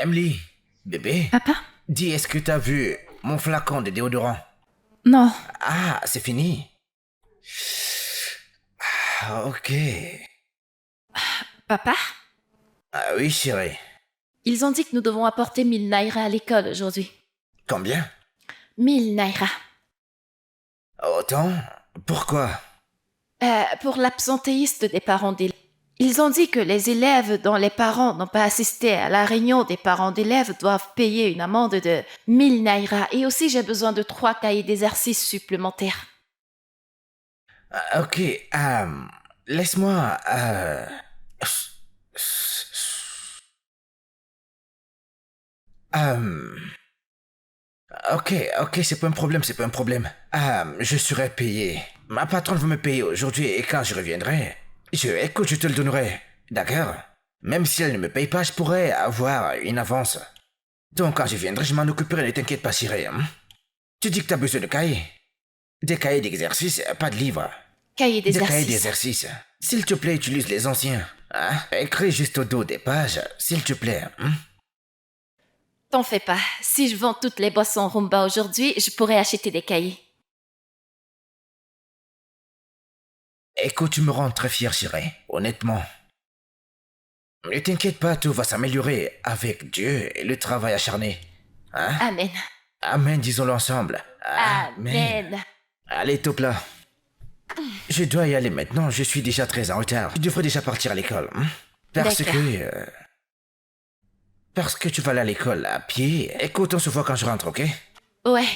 Emily, bébé, Papa? dis, est-ce que t'as vu mon flacon de déodorant? Non. Ah, c'est fini. Ah, ok. Papa? Ah oui, chérie. Ils ont dit que nous devons apporter 1000 naira à l'école aujourd'hui. Combien? 1000 naira. Autant? Pourquoi? Pour l'absentéiste des parents d'élèves. Ils ont dit que les élèves dont les parents n'ont pas assisté à la réunion des parents d'élèves doivent payer une amende de 1000 naira. Et aussi, j'ai besoin de 3 cahiers d'exercice supplémentaires. Ah, ok, laisse-moi... Ok, c'est pas un problème, c'est pas un problème. Je serai payé. Ma patronne va me payer aujourd'hui et quand je reviendrai, écoute, je te le donnerai. D'accord? Même si elle ne me paye pas, je pourrais avoir une avance. Donc quand je viendrai, je m'en occuperai, ne t'inquiète pas, chérie. Hein? Tu dis que t'as besoin de cahiers? Des cahiers d'exercice, pas de livres. Cahiers Des cahiers d'exercice. d'exercice. S'il te plaît, utilise les anciens. Hein? Écris juste au dos des pages, s'il te plaît. Hein? T'en fais pas. Si je vends toutes les boissons Rumba aujourd'hui, je pourrais acheter des cahiers. Écoute, tu me rends très fier, chérie. Honnêtement. Ne t'inquiète pas, tout va s'améliorer avec Dieu et le travail acharné. Hein? Amen. Amen, disons-le ensemble. Amen. Allez, top là. Je dois y aller maintenant, je suis déjà très en retard. Je devrais déjà partir à l'école. Hein? Parce que tu vas aller à l'école à pied. Écoute, on se voit quand je rentre, ok? Ouais.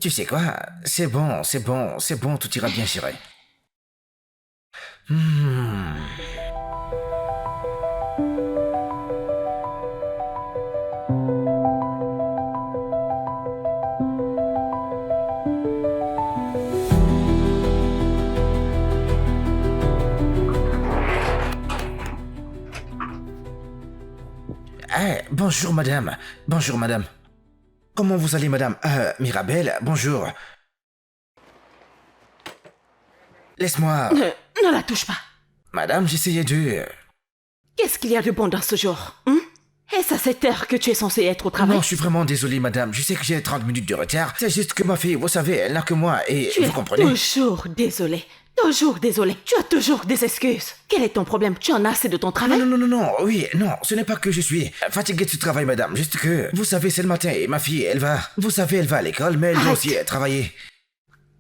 Tu sais quoi? C'est bon, tout ira bien, chérie. Bonjour, madame. Bonjour, madame. Comment vous allez, madame? Mirabelle, bonjour. Laisse-moi... Ne la touche pas. Madame, j'essayais de... Qu'est-ce qu'il y a de bon dans ce jour? Est-ce à cette heure que tu es censé être au travail? Non, je suis vraiment désolé, madame. Je sais que j'ai 30 minutes de retard. C'est juste que ma fille, vous savez, elle n'a que moi et... Tu vous es comprenez? toujours désolé. Toujours désolé. Tu as toujours des excuses. Quel est ton problème? Tu en as assez de ton travail? Non, oui, non, ce n'est pas que je suis fatigué de ce travail, madame. Juste que, vous savez, c'est le matin et ma fille, elle va... Vous savez, elle va à l'école, mais elle doit Arrête. aussi travailler.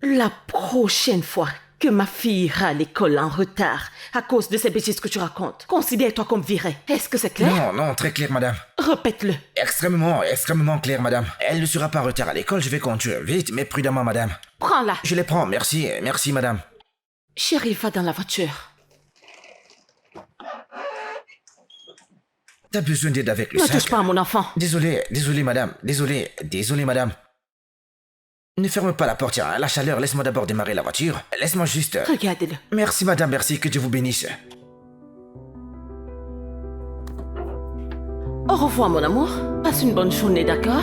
La prochaine fois que ma fille ira à l'école en retard à cause de ces bêtises que tu racontes, considère-toi comme virée. Est-ce que c'est clair? Non, très clair, madame. Répète-le. Extrêmement clair, madame. Elle ne sera pas en retard à l'école, je vais conduire vite, mais prudemment, madame. Prends-la. Je les prends, merci, madame. Chérie, va dans la voiture. T'as besoin d'aide avec le Ne sac? touche pas à mon enfant. Désolé, madame. Désolé, madame. Ne ferme pas la portière, hein. La chaleur, laisse-moi d'abord démarrer la voiture. Laisse-moi juste... Regarde-le. Merci, madame, merci, que Dieu vous bénisse. Au revoir, mon amour. Passe une bonne journée, d'accord?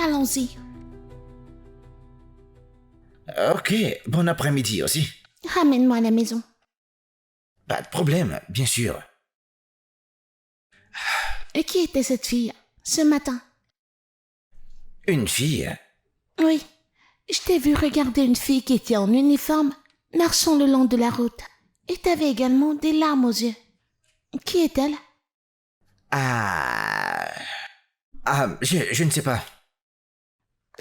Allons-y. Ok, bon après-midi aussi. Ramène-moi à la maison. Pas de problème, bien sûr. Et qui était cette fille ce matin? Une fille? Oui, je t'ai vu regarder une fille qui était en uniforme, marchant le long de la route. Et t'avais également des larmes aux yeux. Qui est-elle? Je ne sais pas.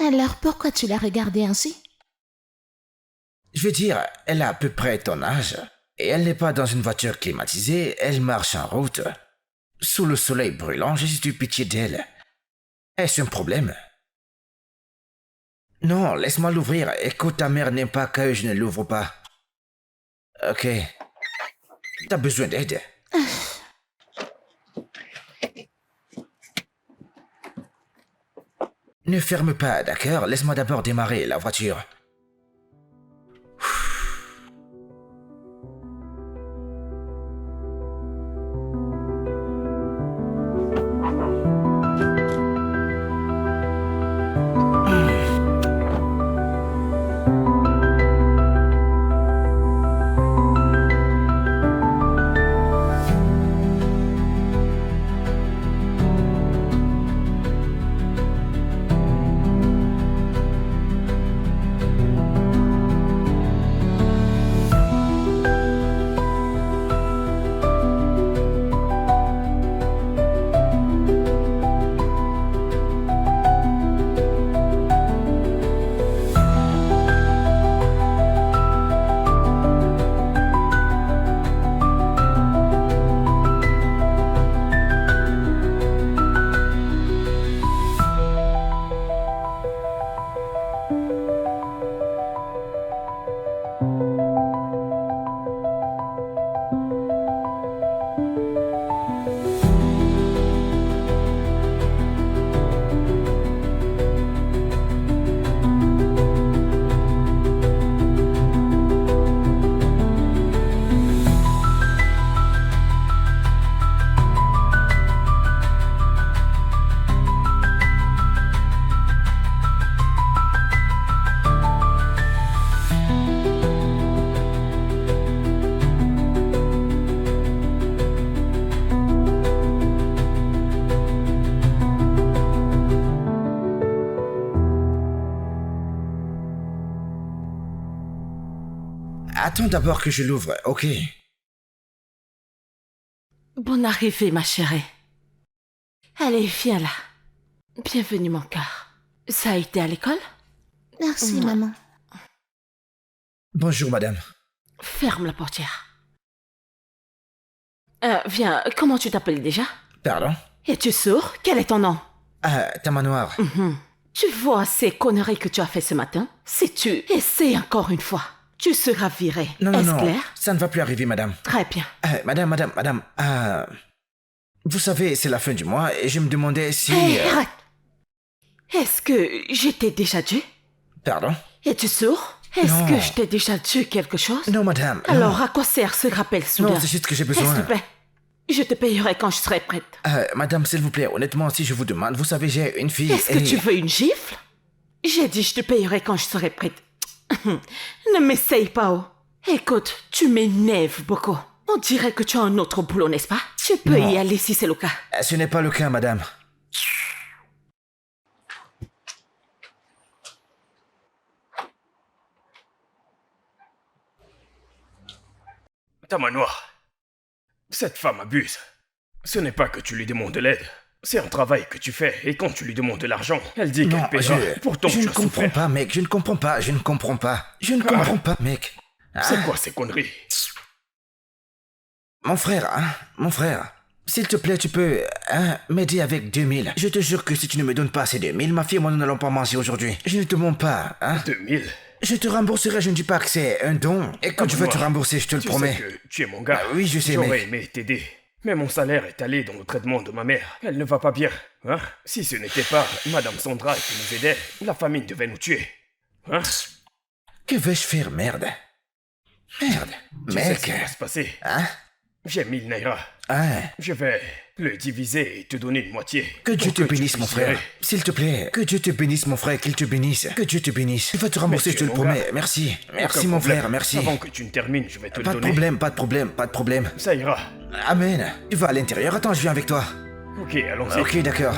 Alors pourquoi tu l'as regardée ainsi? Je veux dire, elle a à peu près ton âge. Et elle n'est pas dans une voiture climatisée, elle marche en route. Sous le soleil brûlant, j'ai eu pitié d'elle. Est-ce un problème? Non, laisse-moi l'ouvrir. Écoute, ta mère n'aime pas que je ne l'ouvre pas. Ok. T'as besoin d'aide? Ne ferme pas, d'accord? Laisse-moi d'abord démarrer la voiture. Attends d'abord que je l'ouvre, ok? Bonne arrivée, ma chérie. Allez, viens là. Bienvenue, mon cœur. Ça a été à l'école? Merci, maman. Bonjour, madame. Ferme la portière. Viens, comment tu t'appelles déjà? Pardon? Es-tu sourd? Quel est ton nom? Ta manoir. Tu vois ces conneries que tu as fait ce matin? Si tu essaies encore une fois, tu seras viré. Non, non, Est-ce non. clair? Ça ne va plus arriver, madame. Très bien. Madame. Vous savez, c'est la fin du mois et je me demandais si... Hé, arrête! Est-ce que je t'ai déjà dit? Pardon? Es-tu sourd? Est-ce Non. que je t'ai déjà dit quelque chose? Non, madame. non. Alors, à quoi sert ce rappel soudain? Non, c'est juste que j'ai S'il besoin... te plaît, je te payerai quand je serai prête. Madame, s'il vous plaît, honnêtement, si je vous demande, vous savez, j'ai une fille Est-ce que tu veux une gifle? J'ai dit je te payerai quand je serai prête. Ne m'essaye pas, oh. Écoute, tu m'énerves beaucoup. On dirait que tu as un autre boulot, n'est-ce pas? Tu peux Non. y aller si c'est le cas. Ce n'est pas le cas, madame. Ta manoir. Cette femme abuse. Ce n'est pas que tu lui demandes de l'aide. C'est un travail que tu fais et quand tu lui demandes de l'argent, elle dit Non, qu'elle paiera. Pourtant, je tu ne as comprends souffert. pas, mec. Je ne comprends pas, je ne comprends pas. Je ne comprends pas, mec. C'est quoi ces conneries? Mon frère, s'il te plaît, tu peux m'aider avec 2000. Je te jure que si tu ne me donnes pas ces 2000, ma fille et moi, nous n'allons pas manger aujourd'hui. Je ne te mens pas, 2000. Je te rembourserai, je ne dis pas que c'est un don. Et quand Ah, je veux te moi, rembourser, je te le Tu promets. sais que tu es mon gars. Oui, je sais, J'aurais mec. aimé t'aider. Mais mon salaire est allé dans le traitement de ma mère. Elle ne va pas bien. Hein? Si ce n'était pas Madame Sandra qui nous aidait, la famine devait nous tuer. Hein? Que vais-je faire, merde? Merde, Tu sais ce qui mec. va se passer. Hein? J'ai 1000 naira. Je vais le diviser et te donner une moitié. Que Dieu pour te tu bénisse, mon puisses frère. gérer. S'il te plaît, que Dieu te bénisse, mon frère, qu'il te bénisse. Que Dieu te bénisse. Tu vas te rembourser, Mais je te tu le es mon promets. gars. Merci. Merci, Aucun mon problème. frère, merci. Avant que tu ne termines, je vais te Pas le de donner. problème, pas de problème, pas de problème. Ça ira. Amen. Tu vas à l'intérieur, attends, je viens avec toi. Ok, allons-y. Ok, d'accord.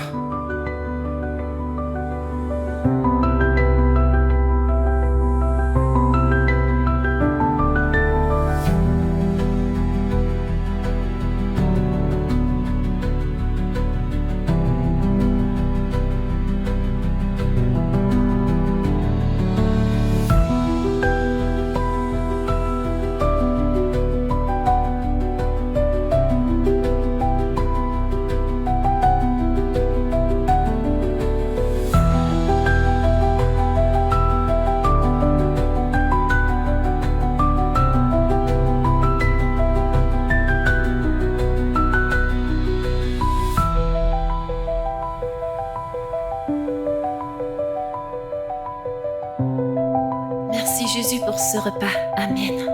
Merci Jésus pour ce repas. Amen.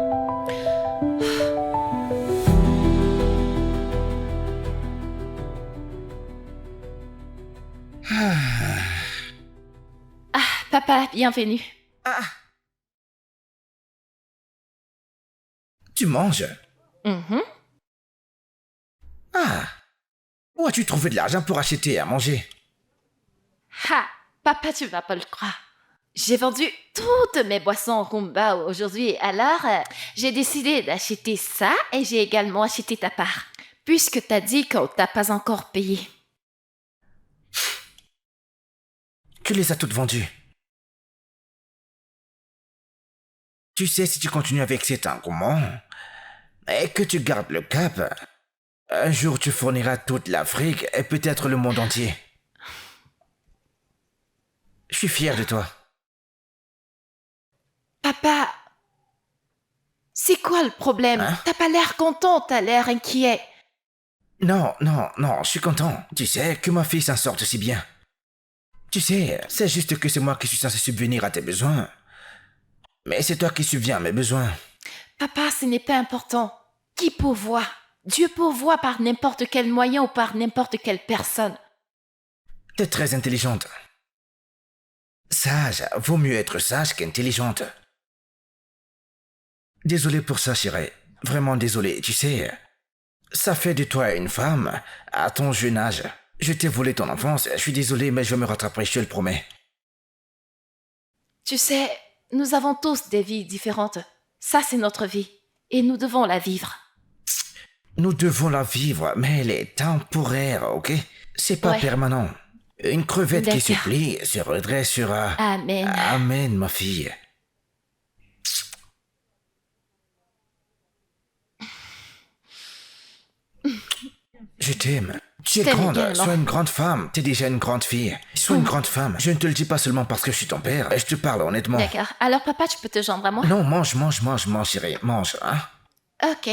Ah, papa, bienvenue. Tu manges? Mhm. Ah. Où as-tu trouvé de l'argent pour acheter à manger? Ha, papa, tu vas pas le croire. J'ai vendu toutes mes boissons Roomba aujourd'hui, alors j'ai décidé d'acheter ça et j'ai également acheté ta part, puisque t'as dit qu'on t'a pas encore payé. Tu les as toutes vendues. Tu sais, si tu continues avec cet engouement et que tu gardes le cap, un jour tu fourniras toute l'Afrique et peut-être le monde entier. Je suis fier de toi. Papa, c'est quoi le problème? Hein? T'as pas l'air content, t'as l'air inquiet. Non, je suis content. Tu sais que ma fille s'en sorte si bien. Tu sais, c'est juste que c'est moi qui suis censé subvenir à tes besoins. Mais c'est toi qui subviens à mes besoins. Papa, ce n'est pas important. Qui pourvoit? Dieu pourvoit par n'importe quel moyen ou par n'importe quelle personne. T'es très intelligente. Sage, vaut mieux être sage qu'intelligente. Désolé pour ça, chérie. Vraiment désolé. Tu sais, ça fait de toi une femme à ton jeune âge. Je t'ai volé ton enfance. Je suis désolé, mais je me rattraperai, je te le promets. Tu sais, nous avons tous des vies différentes. Ça, c'est notre vie. Et nous devons la vivre. Nous devons la vivre, mais elle est temporaire, ok? C'est pas Ouais. permanent. Une crevette qui se D'accord. plie se redressera. Amen. Amen, ma fille. Je t'aime. Tu es t'aime grande. également. Sois une grande femme. T'es déjà une grande fille. Sois une grande femme. Je ne te le dis pas seulement parce que je suis ton père. Je te parle honnêtement. D'accord. Alors, papa, tu peux te joindre à moi? Non, mange, chérie. Mange, hein? Ok.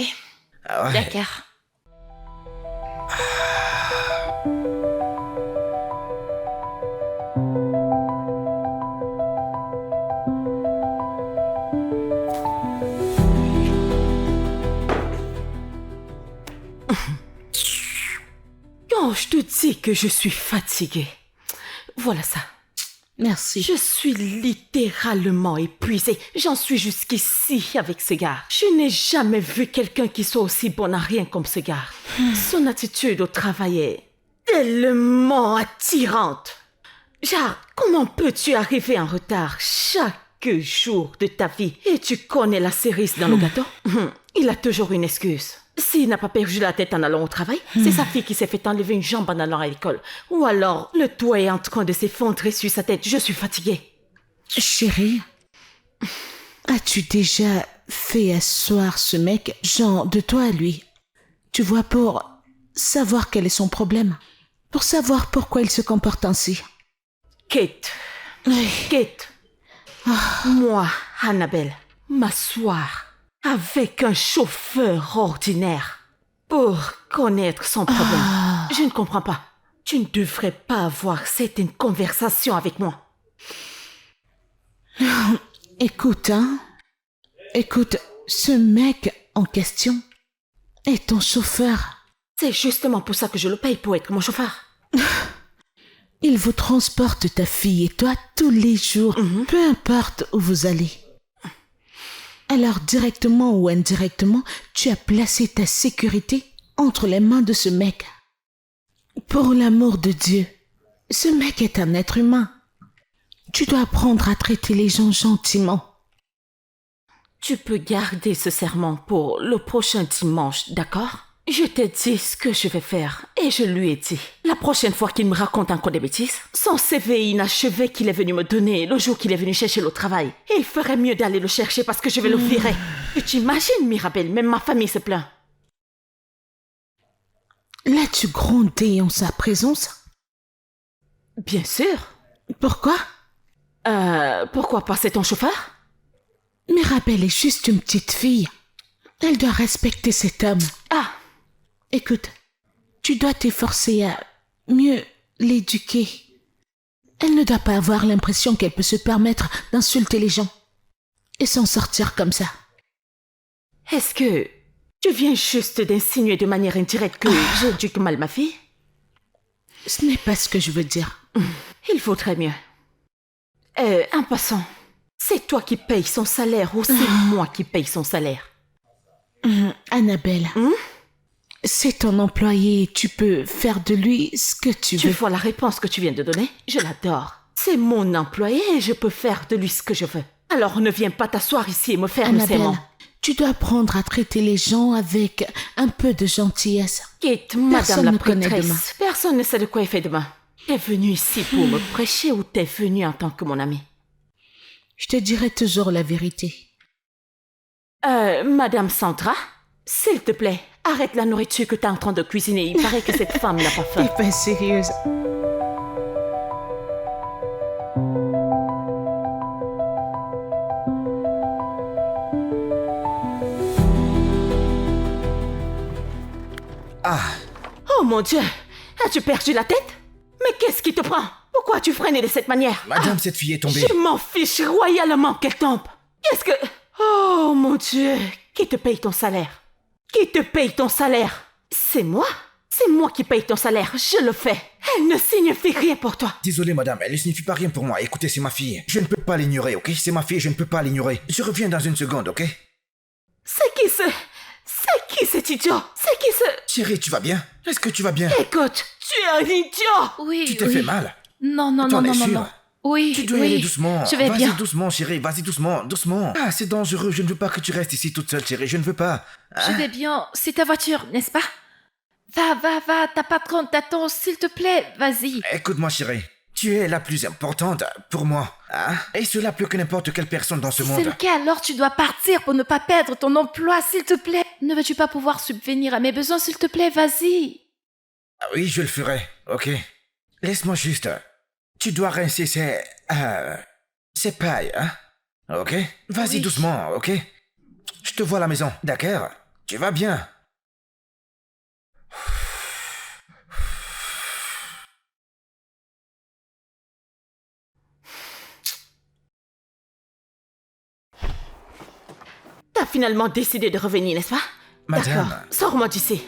Ah ouais. D'accord. Quand je te dis que je suis fatiguée, voilà ça. Merci. Je suis littéralement épuisée. J'en suis jusqu'ici avec ce gars. Je n'ai jamais vu quelqu'un qui soit aussi bon à rien comme ce gars. Son attitude au travail est tellement attirante. Genre, comment peux-tu arriver en retard chaque jour de ta vie et tu connais la cerise dans le gâteau? Il a toujours une excuse. S'il n'a pas perdu la tête en allant au travail, c'est sa fille qui s'est fait enlever une jambe en allant à l'école. Ou alors, le toit est en train de s'effondrer sur sa tête. Je suis fatiguée. Chérie, as-tu déjà fait asseoir ce mec, genre de toi à lui? Tu vois, pour savoir quel est son problème. Pour savoir pourquoi il se comporte ainsi. Kate. Kate. Moi, Annabelle, m'asseoir avec un chauffeur ordinaire pour connaître son problème. Je ne comprends pas. Tu ne devrais pas avoir certaines conversations avec moi. Écoute, Écoute, ce mec en question est ton chauffeur. C'est justement pour ça que je le paye, pour être mon chauffeur. Il vous transporte ta fille et toi tous les jours, peu importe où vous allez. Alors, directement ou indirectement, tu as placé ta sécurité entre les mains de ce mec. Pour l'amour de Dieu, ce mec est un être humain. Tu dois apprendre à traiter les gens gentiment. Tu peux garder ce serment pour le prochain dimanche, d'accord? Je t'ai dit ce que je vais faire et je lui ai dit. La prochaine fois qu'il me raconte encore des bêtises, son CV inachevé qu'il est venu me donner le jour qu'il est venu chercher le travail, il ferait mieux d'aller le chercher parce que je vais le virer. Tu t'imagines, Mirabelle, même ma famille se plaint. L'as-tu grondé en sa présence? Bien sûr. Pourquoi? Pourquoi pas, c'est ton chauffeur? Mirabelle est juste une petite fille. Elle doit respecter cet homme. Ah, Écoute, tu dois t'efforcer à mieux l'éduquer. Elle ne doit pas avoir l'impression qu'elle peut se permettre d'insulter les gens. et s'en sortir comme ça. Est-ce que tu viens juste d'insinuer de manière indirecte que j'éduque mal ma fille? Ce n'est pas ce que je veux dire. Il vaudrait mieux. En passant, c'est toi qui payes son salaire ou c'est moi qui paye son salaire? Annabelle, c'est ton employé, tu peux faire de lui ce que tu Tu veux. vois la réponse que tu viens de donner? Je l'adore. C'est mon employé et je peux faire de lui ce que je veux. Alors ne viens pas t'asseoir ici et me faire le Annabelle, serment. tu dois apprendre à traiter les gens avec un peu de gentillesse. Quitte, madame Personne la ne connaît prêtresse. demain. Personne ne sait de quoi il fait demain. T'es venu ici pour me prêcher ou t'es venu en tant que mon ami? Je te dirai toujours la vérité. Madame Sandra, s'il te plaît, arrête la nourriture que t'es en train de cuisiner. Il paraît que cette femme n'a pas faim. T'es pas sérieuse. Oh mon Dieu, as-tu perdu la tête? Mais qu'est-ce qui te prend? Pourquoi as-tu freiné de cette manière? Madame, cette fille est tombée. Je m'en fiche royalement qu'elle tombe. Qu'est-ce que... Oh mon Dieu, qui te paye ton salaire? Qui te paye ton salaire? C'est moi? C'est moi qui paye ton salaire, je le fais. Elle ne signifie rien pour toi. Désolé, madame, elle ne signifie pas rien pour moi. Écoutez, c'est ma fille. Je ne peux pas l'ignorer, ok? C'est ma fille, je ne peux pas l'ignorer. Je reviens dans une seconde, ok? C'est qui cet idiot? C'est qui ce... Chérie, tu vas bien? Est-ce que tu vas bien? Écoute, tu es un idiot. Oui, Tu t'es oui. fait mal? Non, non, T'en non, es non, non, sûre? non. Oui, Tu dois oui. y aller doucement. Je vais Vas-y bien. doucement, chérie. Vas-y doucement, doucement. Ah, c'est dangereux. Je ne veux pas que tu restes ici toute seule, chérie. Je ne veux pas. Je vais bien. C'est ta voiture, n'est-ce pas? Va, ta patronne t'attend, s'il te plaît, vas-y. Écoute-moi, chérie. Tu es la plus importante pour moi. Hein? Et cela plus que n'importe quelle personne dans ce C'est monde. le cas, alors tu dois partir pour ne pas perdre ton emploi, s'il te plaît. Ne veux-tu pas pouvoir subvenir à mes besoins, s'il te plaît, vas-y. Ah oui, je le ferai. Ok. Laisse-moi juste. Tu dois rincer ces pailles, hein? Ok? Vas-y Oui. doucement, ok? Je te vois à la maison, d'accord? Tu vas bien? T'as finalement décidé de revenir, n'est-ce pas? Madame. D'accord, sors-moi d'ici.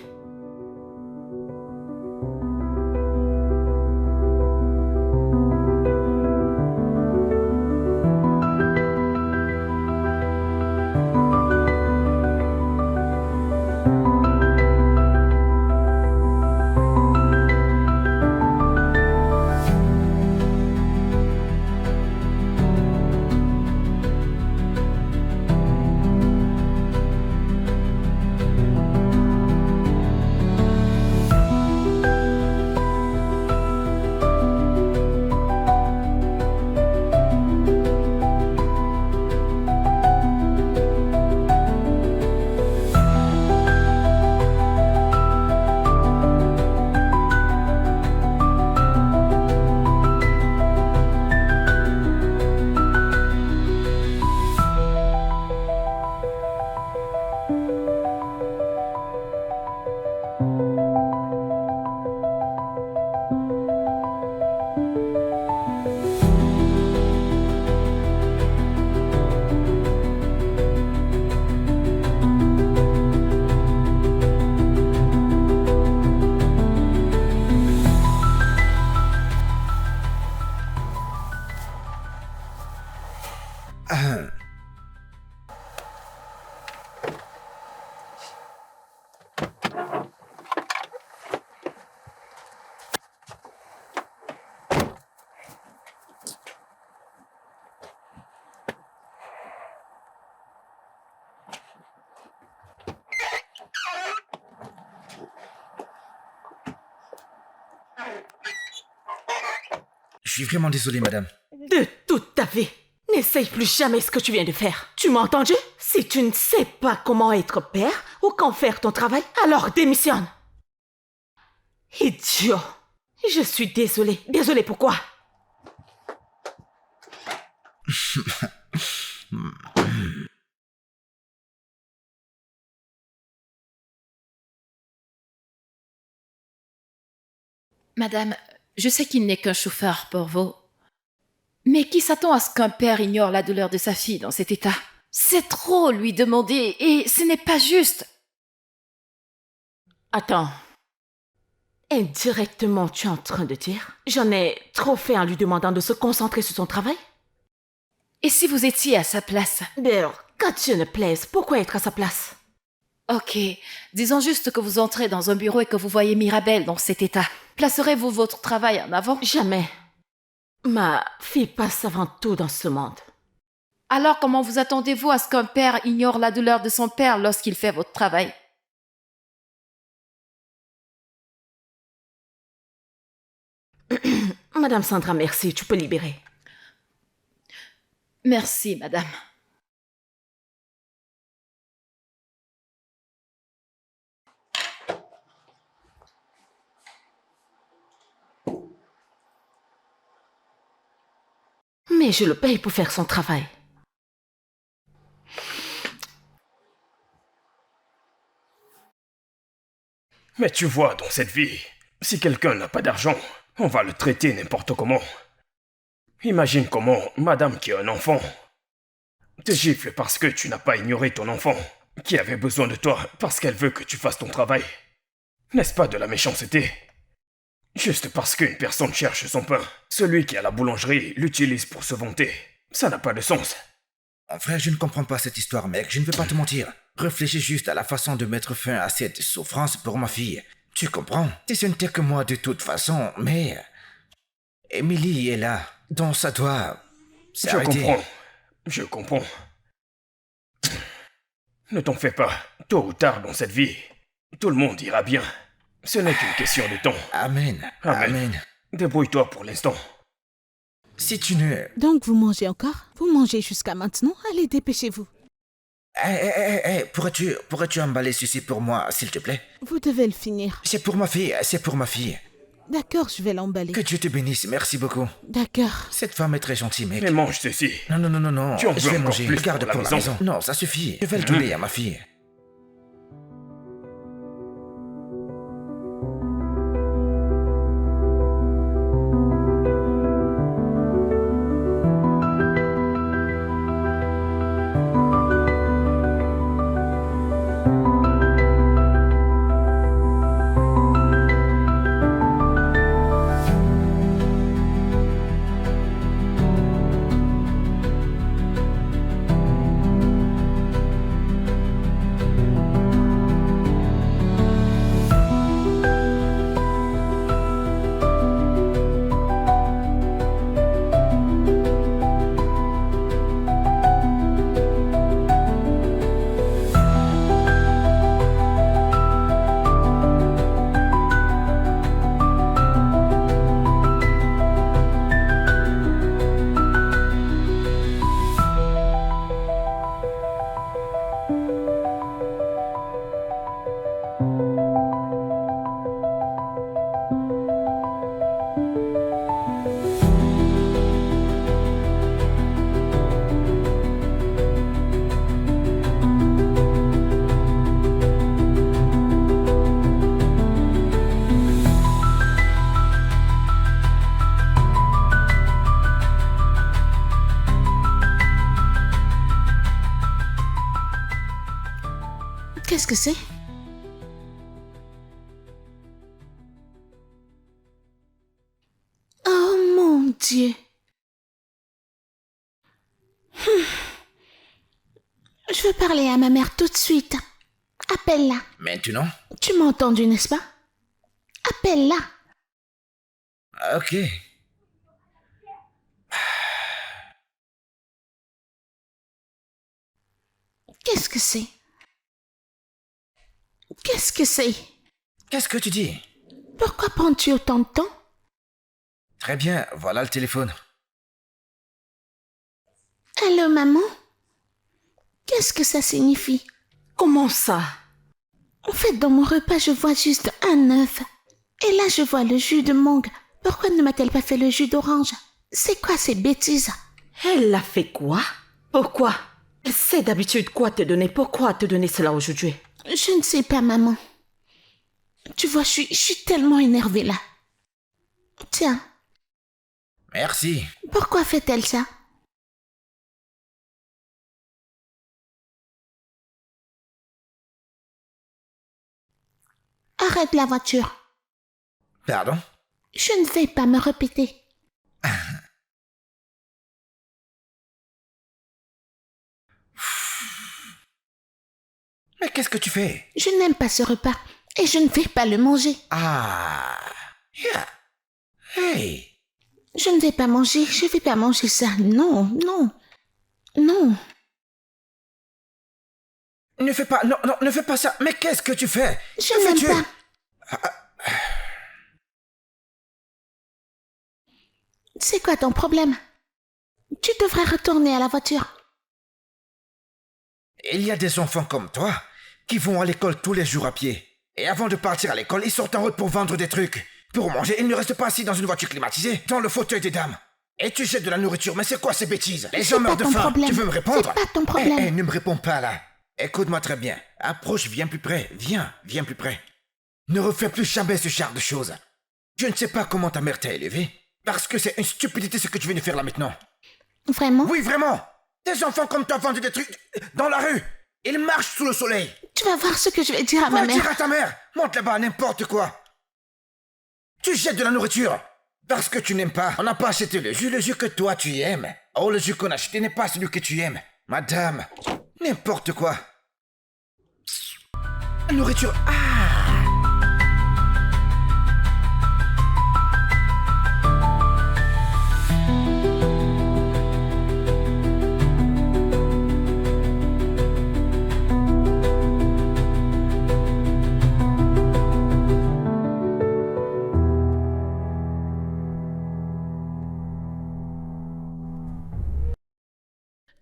Je suis vraiment désolé, madame. De toute ta vie, n'essaye plus jamais ce que tu viens de faire. Tu m'as entendu? Si tu ne sais pas comment être père ou quand faire ton travail, alors démissionne. Idiot. Je suis désolée. Désolée pourquoi? Madame, je sais qu'il n'est qu'un chauffeur pour vous. Mais qui s'attend à ce qu'un père ignore la douleur de sa fille dans cet état? C'est trop lui demander et ce n'est pas juste. Attends. Indirectement, tu es en train de dire j'en ai trop fait en lui demandant de se concentrer sur son travail? Et si vous étiez à sa place? D'ailleurs, quand Dieu ne plaise, pourquoi être à sa place? Ok, disons juste que vous entrez dans un bureau et que vous voyez Mirabelle dans cet état. Placerez-vous votre travail en avant? Jamais. Ma fille passe avant tout dans ce monde. Alors comment vous attendez-vous à ce qu'un père ignore la douleur de son père lorsqu'il fait votre travail? Madame Sandra, merci, tu peux libérer. Merci, madame. Mais je le paye pour faire son travail. Mais tu vois, dans cette vie, si quelqu'un n'a pas d'argent, on va le traiter n'importe comment. Imagine comment madame qui a un enfant te gifle parce que tu n'as pas ignoré ton enfant, qui avait besoin de toi parce qu'elle veut que tu fasses ton travail. N'est-ce pas de la méchanceté? Juste parce qu'une personne cherche son pain, celui qui a la boulangerie l'utilise pour se vanter. Ça n'a pas de sens. Mon frère, je ne comprends pas cette histoire, mec, je ne veux pas te mentir. Réfléchis juste à la façon de mettre fin à cette souffrance pour ma fille. Tu comprends? Si ce n'était que moi de toute façon, mais... Emily est là, donc ça doit... Je comprends. Ne t'en fais pas. Tôt ou tard dans cette vie, tout le monde ira bien. Ce n'est qu'une question de temps. Amen. Amen. Débrouille-toi pour l'instant. Si tu ne... Donc vous mangez encore? Vous mangez jusqu'à maintenant? Allez, dépêchez-vous. Pourrais-tu emballer ceci pour moi, s'il te plaît? Vous devez le finir. C'est pour ma fille. D'accord, je vais l'emballer. Que Dieu te bénisse, merci beaucoup. D'accord. Cette femme est très gentille, mec. Mais mange ceci. Non. Tu en Je veux vais encore manger. plus Garde pour la pour la maison. maison. Non, ça suffit. Je vais le donner à ma fille. Qu'est-ce que c'est? Oh mon Dieu. Je veux parler à ma mère tout de suite. Appelle-la. Maintenant? Tu m'as entendu, n'est-ce pas? Appelle-la. Ok. Qu'est-ce que c'est? Qu'est-ce que c'est? Qu'est-ce que tu dis? Pourquoi prends-tu autant de temps? Très bien, voilà le téléphone. Allô, maman? Qu'est-ce que ça signifie? Comment ça? En fait, dans mon repas, je vois juste un œuf. Et là, je vois le jus de mangue. Pourquoi ne m'a-t-elle pas fait le jus d'orange? C'est quoi ces bêtises? Elle a fait quoi? Pourquoi? Elle sait d'habitude quoi te donner. Pourquoi te donner cela aujourd'hui? Je ne sais pas, maman. Tu vois, je suis tellement énervée là. Tiens, Merci. pourquoi fait-elle ça? Arrête la voiture. Pardon? Je ne vais pas me répéter. Mais qu'est-ce que tu fais? Je n'aime pas ce repas et je ne vais pas le manger. Ah. Yeah. Hey. Je ne vais pas manger, je vais pas manger ça. Non, non, non. Ne fais pas, non, non, ne fais pas ça. Mais qu'est-ce que tu fais? Je Que n'aime fais-tu? pas. C'est quoi ton problème? Tu devrais retourner à la voiture. Il y a des enfants comme toi qui vont à l'école tous les jours à pied. Et avant de partir à l'école, ils sortent en route pour vendre des trucs. Pour manger, ils ne restent pas assis dans une voiture climatisée, dans le fauteuil des dames. Et tu jettes de la nourriture, mais c'est quoi ces bêtises? Les gens meurent de faim. Problème. Tu veux me répondre? C'est pas ton problème. Ne me réponds pas là. Écoute-moi très bien. Approche, viens plus près. Viens plus près. Ne refais plus jamais ce genre de choses. Je ne sais pas comment ta mère t'a élevé, parce que c'est une stupidité ce que tu viens de faire là maintenant. Vraiment? Oui, vraiment. Des enfants comme toi vendent des trucs dans la rue. Ils marchent sous le soleil. Tu vas voir ce que je vais dire à ma Va mère. dire à ta mère. Monte là-bas, n'importe quoi. Tu jettes de la nourriture. Parce que tu n'aimes pas. On n'a pas acheté le jus que toi tu aimes. Oh, le jus qu'on a acheté n'est pas celui que tu aimes. Madame, n'importe quoi. La nourriture. Ah.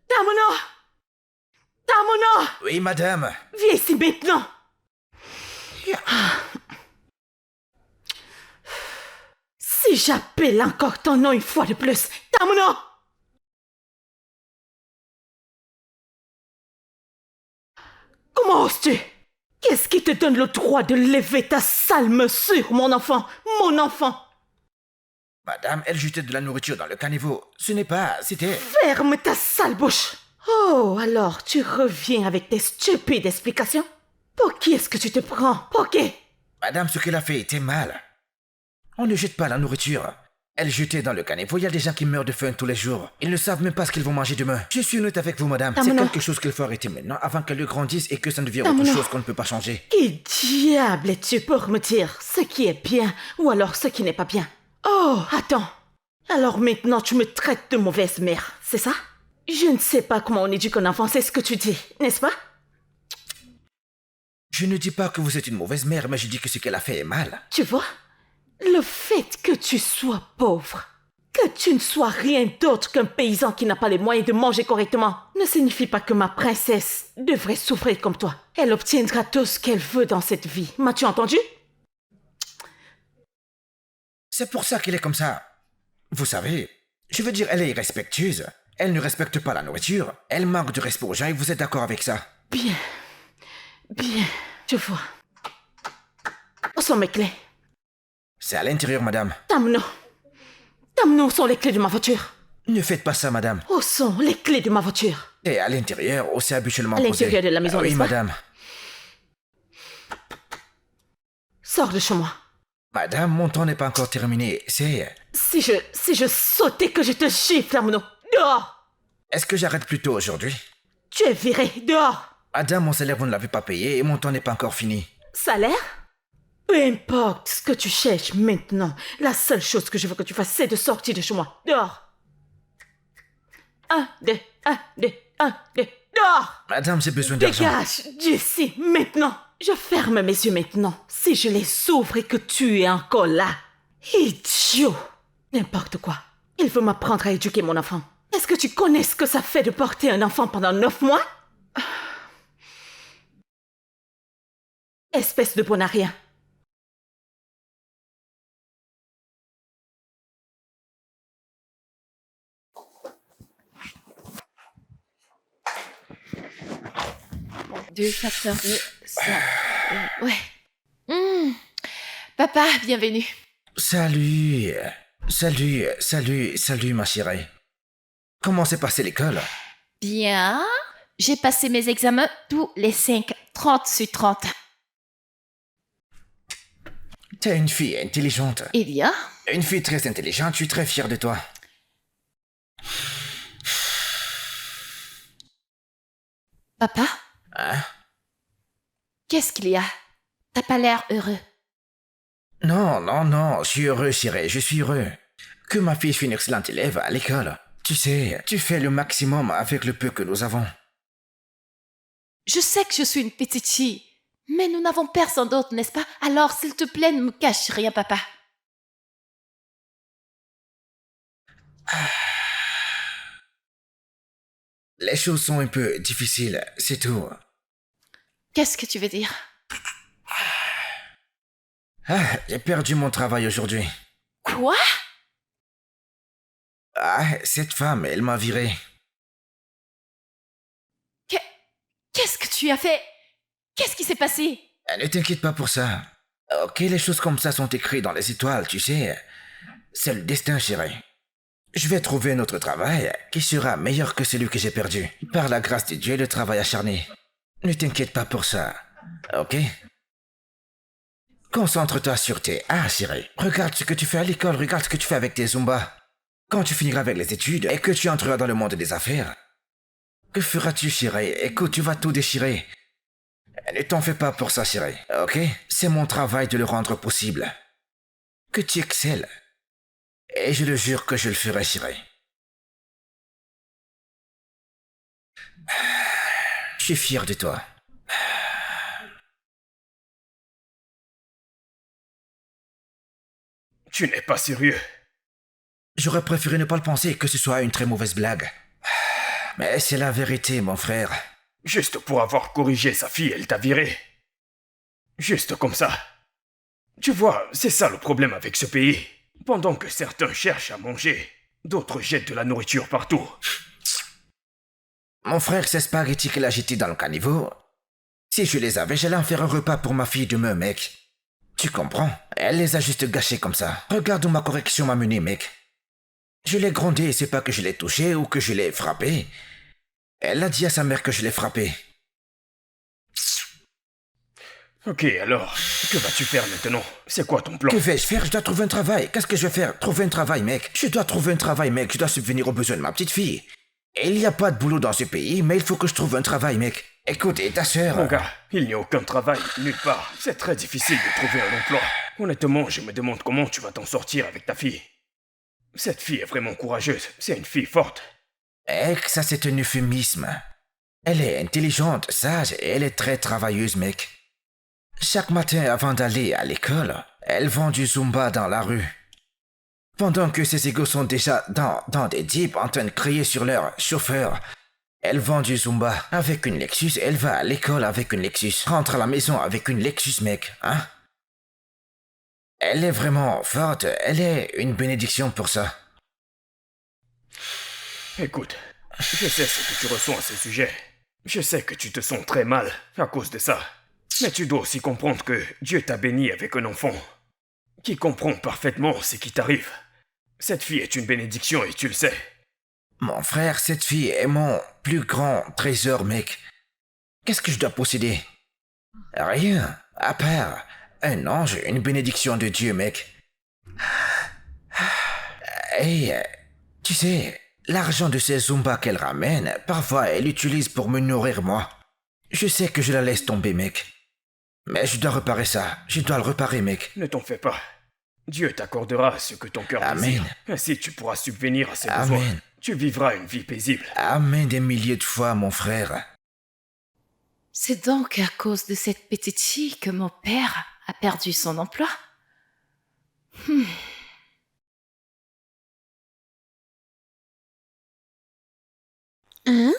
Tamona! Tamona! Oui, madame. Viens ici maintenant! Si j'appelle encore ton nom une fois de plus, Tamona! Comment oses-tu? Qu'est-ce qui te donne le droit de lever ta salme sur mon enfant? Mon enfant! Madame, elle jetait de la nourriture dans le caniveau. Ce n'est pas... C'était... Ferme ta sale bouche! Oh, alors tu reviens avec tes stupides explications? Pour qui est-ce que tu te prends? Pour qui? Madame, ce qu'elle a fait était mal. On ne jette pas la nourriture. Elle jetait dans le caniveau. Il y a des gens qui meurent de faim tous les jours. Ils ne savent même pas ce qu'ils vont manger demain. Je suis honnête avec vous, madame. C'est quelque chose qu'il faut arrêter maintenant avant qu'elle grandisse et que ça ne devienne autre chose qu'on ne peut pas changer. Qui diable es-tu pour me dire ce qui est bien ou alors ce qui n'est pas bien? Oh, attends. Alors maintenant tu me traites de mauvaise mère, c'est ça? Je ne sais pas comment on éduque un enfant, c'est ce que tu dis, n'est-ce pas? Je ne dis pas que vous êtes une mauvaise mère, mais je dis que ce qu'elle a fait est mal. Tu vois? Le fait que tu sois pauvre, que tu ne sois rien d'autre qu'un paysan qui n'a pas les moyens de manger correctement, ne signifie pas que ma princesse devrait souffrir comme toi. Elle obtiendra tout ce qu'elle veut dans cette vie. M'as-tu entendu? C'est pour ça qu'elle est comme ça. Vous savez, je veux dire, elle est irrespectueuse. Elle ne respecte pas la nourriture. Elle manque de respect aux gens et vous êtes d'accord avec ça? Bien. Bien. Je vois. Où sont mes clés? C'est à l'intérieur, madame. Tamno. Tamno, où sont les clés de ma voiture? Ne faites pas ça, madame. Où sont les clés de ma voiture? Et à l'intérieur, aussi habituellement À posé. l'intérieur de la maison, Oui, n'est-ce pas? madame. Sors de chez moi. Madame, mon temps n'est pas encore terminé. C'est... Si je sautais que je te gifle, Tamno. Dehors! Est-ce que j'arrête plus tôt aujourd'hui? Tu es viré. Dehors! Madame, mon salaire, vous ne l'avez pas payé et mon temps n'est pas encore fini. Salaire? Peu importe ce que tu cherches maintenant. La seule chose que je veux que tu fasses, c'est de sortir de chez moi. Dehors! 1, 2, 1, 2, 1, 2, dehors! Madame, j'ai besoin d'argent. Dégage d'ici, maintenant! Je ferme mes yeux maintenant. Si je les ouvre et que tu es encore là. Idiot! N'importe quoi. Il veut m'apprendre à éduquer mon enfant. Est-ce que tu connais ce que ça fait de porter un enfant pendant 9 mois? Espèce de bon à rien. Deux facteurs de ça. Ouais. Papa, bienvenue. Salut, ma chérie. Comment s'est passée l'école? Bien. J'ai passé mes examens tous les 5, 30 sur 30. T'es une fille intelligente. Eh bien, Une fille très intelligente, je suis très fier de toi. papa, Hein? qu'est-ce qu'il y a? T'as pas l'air heureux. Non, non, non, je suis heureux, chérie, je suis heureux. Que ma fille soit une excellente élève à l'école. Tu sais, tu fais le maximum avec le peu que nous avons. Je sais que je suis une petite fille, mais nous n'avons personne d'autre, n'est-ce pas? Alors, s'il te plaît, ne me cache rien, papa. Les choses sont un peu difficiles, c'est tout. Qu'est-ce que tu veux dire? Ah, j'ai perdu mon travail aujourd'hui. Quoi? Ah, cette femme, elle m'a viré. Qu'est-ce que tu as fait? Qu'est-ce qui s'est passé? Ne t'inquiète pas pour ça. Ok, les choses comme ça sont écrites dans les étoiles, tu sais. C'est le destin, chérie. Je vais trouver un autre travail qui sera meilleur que celui que j'ai perdu. Par la grâce de Dieu, le travail acharné. Ne t'inquiète pas pour ça. Ok? Concentre-toi sur tes A, chérie. Regarde ce que tu fais à l'école, regarde ce que tu fais avec tes Zumba. Quand tu finiras avec les études et que tu entreras dans le monde des affaires, que feras-tu, chérie? Écoute, tu vas tout déchirer. Ne t'en fais pas pour ça, chérie. Ok? C'est mon travail de le rendre possible. Que tu excelles. Et je le jure que je le ferai, chérie. Je suis fier de toi. Tu n'es pas sérieux. J'aurais préféré ne pas le penser, que ce soit une très mauvaise blague. Mais c'est la vérité, mon frère. Juste pour avoir corrigé sa fille, elle t'a viré. Juste comme ça. Tu vois, c'est ça le problème avec ce pays. Pendant que certains cherchent à manger, d'autres jettent de la nourriture partout. Mon frère, ces spaghettis qu'elle a jetés dans le caniveau, si je les avais, j'allais en faire un repas pour ma fille demain, mec. Tu comprends? Elle les a juste gâchés comme ça. Regarde où ma correction m'a mené, mec. Je l'ai grondé, c'est pas que je l'ai touché ou que je l'ai frappé. Elle a dit à sa mère que je l'ai frappé. Ok, alors, que vas-tu faire maintenant? C'est quoi ton plan? Que vais-je faire? Je dois trouver un travail. Qu'est-ce que je vais faire? Trouver un travail, mec. Je dois trouver un travail, mec. Je dois subvenir aux besoins de ma petite fille. Et il n'y a pas de boulot dans ce pays, mais il faut que je trouve un travail, mec. Écoute, et ta sœur... Mon gars, il n'y a aucun travail, nulle part. C'est très difficile de trouver un emploi. Honnêtement, je me demande comment tu vas t'en sortir avec ta fille. Cette fille est vraiment courageuse. C'est une fille forte. Mec, ça c'est un euphémisme. Elle est intelligente, sage et elle est très travailleuse, mec. Chaque matin avant d'aller à l'école, elle vend du Zumba dans la rue. Pendant que ses égaux sont déjà dans des jeeps en train de crier sur leur chauffeur, elle vend du Zumba avec une Lexus, elle va à l'école avec une Lexus, rentre à la maison avec une Lexus, mec, hein? Elle est vraiment forte, elle est une bénédiction pour ça. Écoute, je sais ce que tu ressens à ce sujet. Je sais que tu te sens très mal à cause de ça. Mais tu dois aussi comprendre que Dieu t'a béni avec un enfant qui comprend parfaitement ce qui t'arrive. Cette fille est une bénédiction et tu le sais. Mon frère, cette fille est mon plus grand trésor, mec. Qu'est-ce que je dois posséder? Rien, à part un ange, une bénédiction de Dieu, mec. Et tu sais, l'argent de ces Zumba qu'elle ramène, parfois elle l'utilise pour me nourrir moi. Je sais que je la laisse tomber, mec. Mais je dois réparer ça. Je dois le réparer, mec. Ne t'en fais pas. Dieu t'accordera ce que ton cœur Amen. désire. Ainsi tu pourras subvenir à ses Amen. besoins. Tu vivras une vie paisible. Amen des milliers de fois, mon frère. C'est donc à cause de cette petite fille que mon père a perdu son emploi? 1,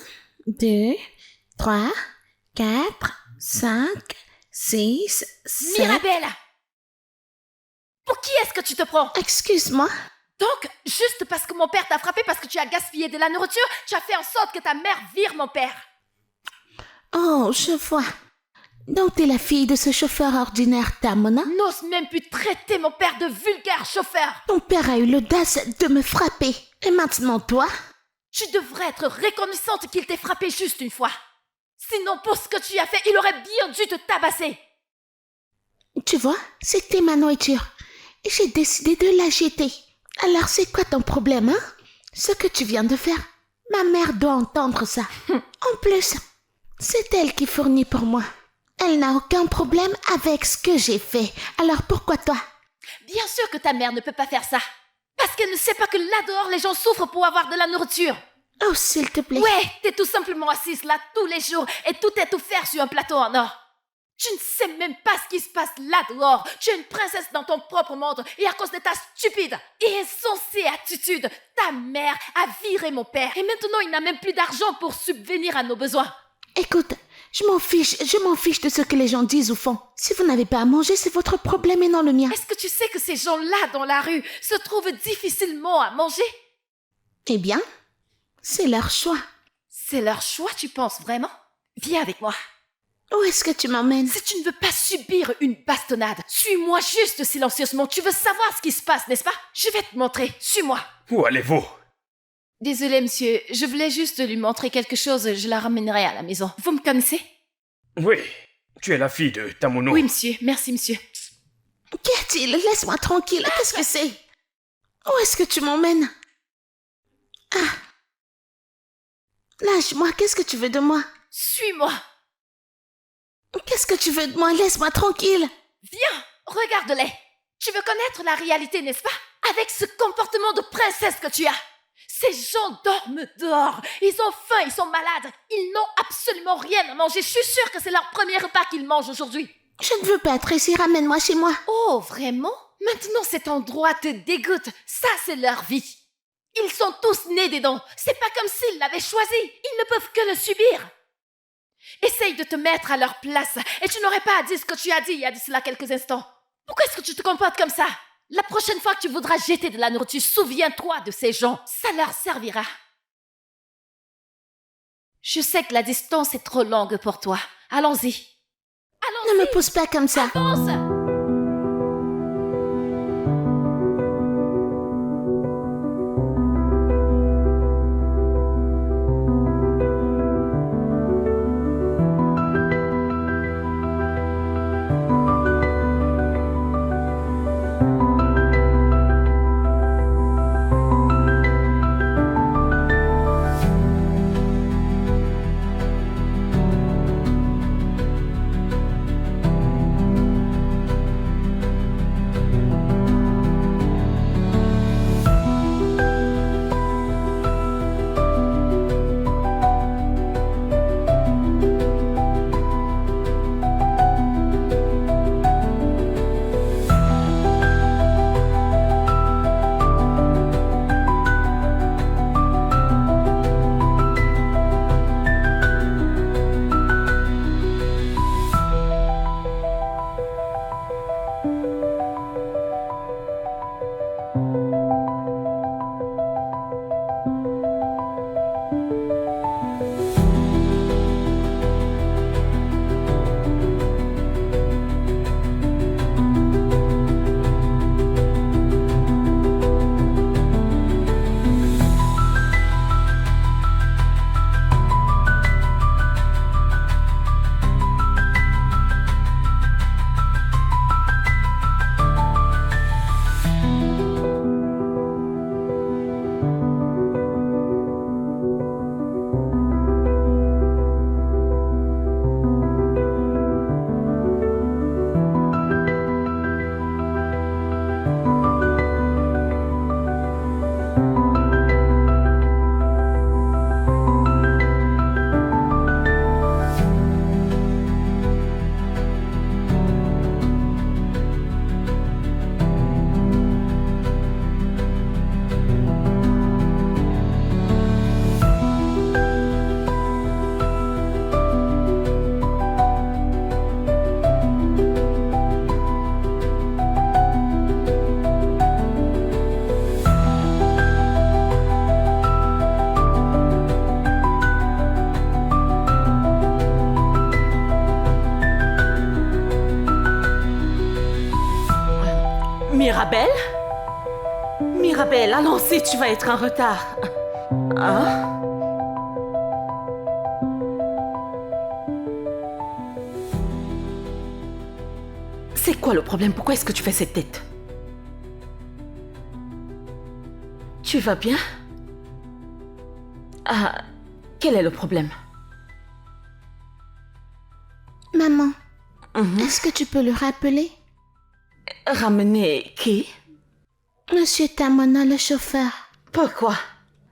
2, 3, 4, 5, 6, 7... Mirabelle! Pour qui est-ce que tu te prends? Excuse-moi. Donc, juste parce que mon père t'a frappé parce que tu as gaspillé de la nourriture, tu as fait en sorte que ta mère vire mon père. Oh, je vois. Donc t'es la fille de ce chauffeur ordinaire Tamona? N'ose même plus traiter mon père de vulgaire chauffeur. Ton père a eu l'audace de me frapper. Et maintenant toi? Tu devrais être reconnaissante qu'il t'ait frappé juste une fois. Sinon, pour ce que tu as fait, il aurait bien dû te tabasser. Tu vois, c'était ma nourriture. Et j'ai décidé de la jeter. Alors c'est quoi ton problème, hein? Ce que tu viens de faire. Ma mère doit entendre ça. En plus, c'est elle qui fournit pour moi. Elle n'a aucun problème avec ce que j'ai fait. Alors pourquoi toi? Bien sûr que ta mère ne peut pas faire ça. Parce qu'elle ne sait pas que là dehors, les gens souffrent pour avoir de la nourriture. Oh, s'il te plaît. Ouais, t'es tout simplement assise là tous les jours et tout est offert sur un plateau en or. Tu ne sais même pas ce qui se passe là dehors. Tu es une princesse dans ton propre monde et à cause de ta stupide et insensée attitude, ta mère a viré mon père et maintenant il n'a même plus d'argent pour subvenir à nos besoins. Écoute, je m'en fiche de ce que les gens disent ou font. Si vous n'avez pas à manger, c'est votre problème et non le mien. Est-ce que tu sais que ces gens-là dans la rue se trouvent difficilement à manger? Eh bien, c'est leur choix. C'est leur choix, tu penses vraiment? Viens avec moi. Où est-ce que tu m'emmènes? Si tu ne veux pas subir une bastonnade, suis-moi juste silencieusement. Tu veux savoir ce qui se passe, n'est-ce pas? Je vais te montrer. Suis-moi. Où allez-vous? Désolé, monsieur. Je voulais juste lui montrer quelque chose. Je la ramènerai à la maison. Vous me connaissez? Oui, tu es la fille de Tamuno. Oui, monsieur. Merci, monsieur. Qu'y a-t-il? Laisse-moi tranquille. Qu'est-ce que c'est? Où est-ce que tu m'emmènes? Ah. Lâche-moi. Qu'est-ce que tu veux de moi? Suis-moi. Qu'est-ce que tu veux de moi? Laisse-moi tranquille. Viens, regarde-les. Tu veux connaître la réalité, n'est-ce pas? Avec ce comportement de princesse que tu as. Ces gens dorment dehors. Ils ont faim, ils sont malades. Ils n'ont absolument rien à manger. Je suis sûre que c'est leur premier repas qu'ils mangent aujourd'hui. Je ne veux pas être ici. Ramène-moi chez moi. Oh, vraiment? Maintenant, cet endroit te dégoûte. Ça, c'est leur vie. Ils sont tous nés dedans. C'est pas comme s'ils l'avaient choisi. Ils ne peuvent que le subir. Essaye de te mettre à leur place et tu n'aurais pas à dire ce que tu as dit il y a de cela quelques instants. Pourquoi est-ce que tu te comportes comme ça? La prochaine fois que tu voudras jeter de la nourriture, souviens-toi de ces gens. Ça leur servira. Je sais que la distance est trop longue pour toi. Allons-y. Allons-y. Ne me pousse pas comme ça. Avance. Mirabelle? Mirabelle, allons-y, tu vas être en retard. Hein? C'est quoi le problème? Pourquoi est-ce que tu fais cette tête? Tu vas bien? Ah, quel est le problème? Maman, Mhm. est-ce que tu peux le rappeler? Ramener qui? Monsieur Tamona, le chauffeur. Pourquoi?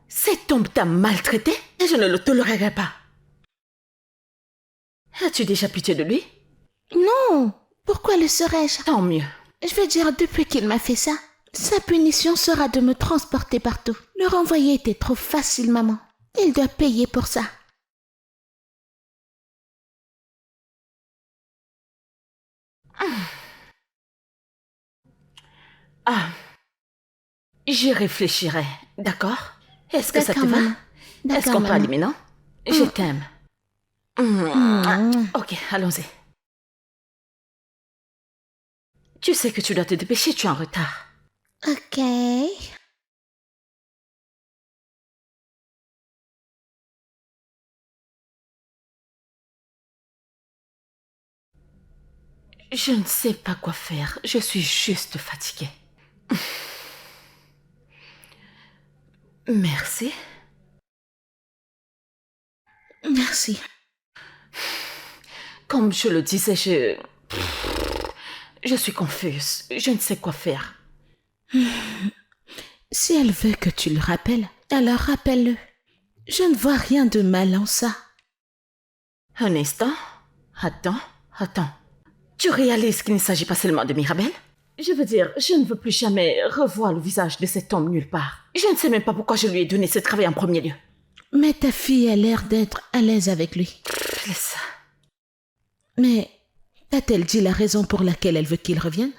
Cet homme t'a maltraité et je ne le tolérerai pas. As-tu déjà pitié de lui? Non, pourquoi le serais-je? Tant mieux. Je veux dire, depuis qu'il m'a fait ça, sa punition sera de me transporter partout. Le renvoyer était trop facile, maman. Il doit payer pour ça. Ah, j'y réfléchirai, d'accord? Est-ce que ça te D'accord, va? maman. Est-ce D'accord, qu'on peut maman. aller maintenant? Je t'aime. Ok, allons-y. Tu sais que tu dois te dépêcher, tu es en retard. Ok. Je ne sais pas quoi faire, je suis juste fatiguée. Merci. Merci. Comme je le disais, je suis confuse. Je ne sais quoi faire. Si elle veut que tu le rappelles, alors rappelle-le. Je ne vois rien de mal en ça. Un instant. Attends. Tu réalises qu'il ne s'agit pas seulement de Mirabelle? Je veux dire, je ne veux plus jamais revoir le visage de cet homme nulle part. Je ne sais même pas pourquoi je lui ai donné ce travail en premier lieu. Mais ta fille a l'air d'être à l'aise avec lui. Laisse ça. Mais t'a-t-elle dit la raison pour laquelle elle veut qu'il revienne?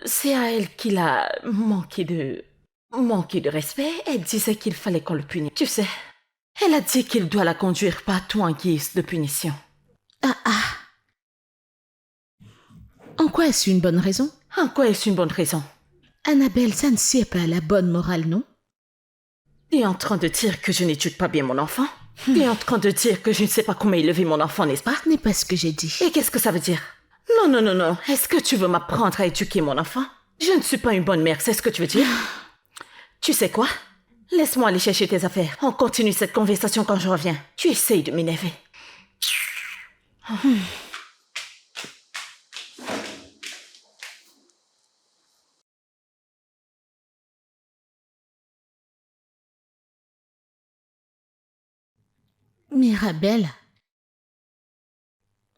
C'est à elle qu'il a manqué de respect. Elle disait qu'il fallait qu'on le punisse. Tu sais, elle a dit qu'il doit la conduire partout en guise de punition. Ah. En quoi est-ce une bonne raison? En quoi est-ce une bonne raison? Annabelle, ça ne sied pas à la bonne morale, non? Tu es en train de dire que je n'éduque pas bien mon enfant? Tu es en train de dire que je ne sais pas comment élever mon enfant, n'est-ce pas? Ce n'est pas ce que j'ai dit. Et qu'est-ce que ça veut dire? Non. Est-ce que tu veux m'apprendre à éduquer mon enfant? Je ne suis pas une bonne mère, c'est ce que tu veux dire? Tu sais quoi? Laisse-moi aller chercher tes affaires. On continue cette conversation quand je reviens. Tu essayes de m'énerver. Mirabelle,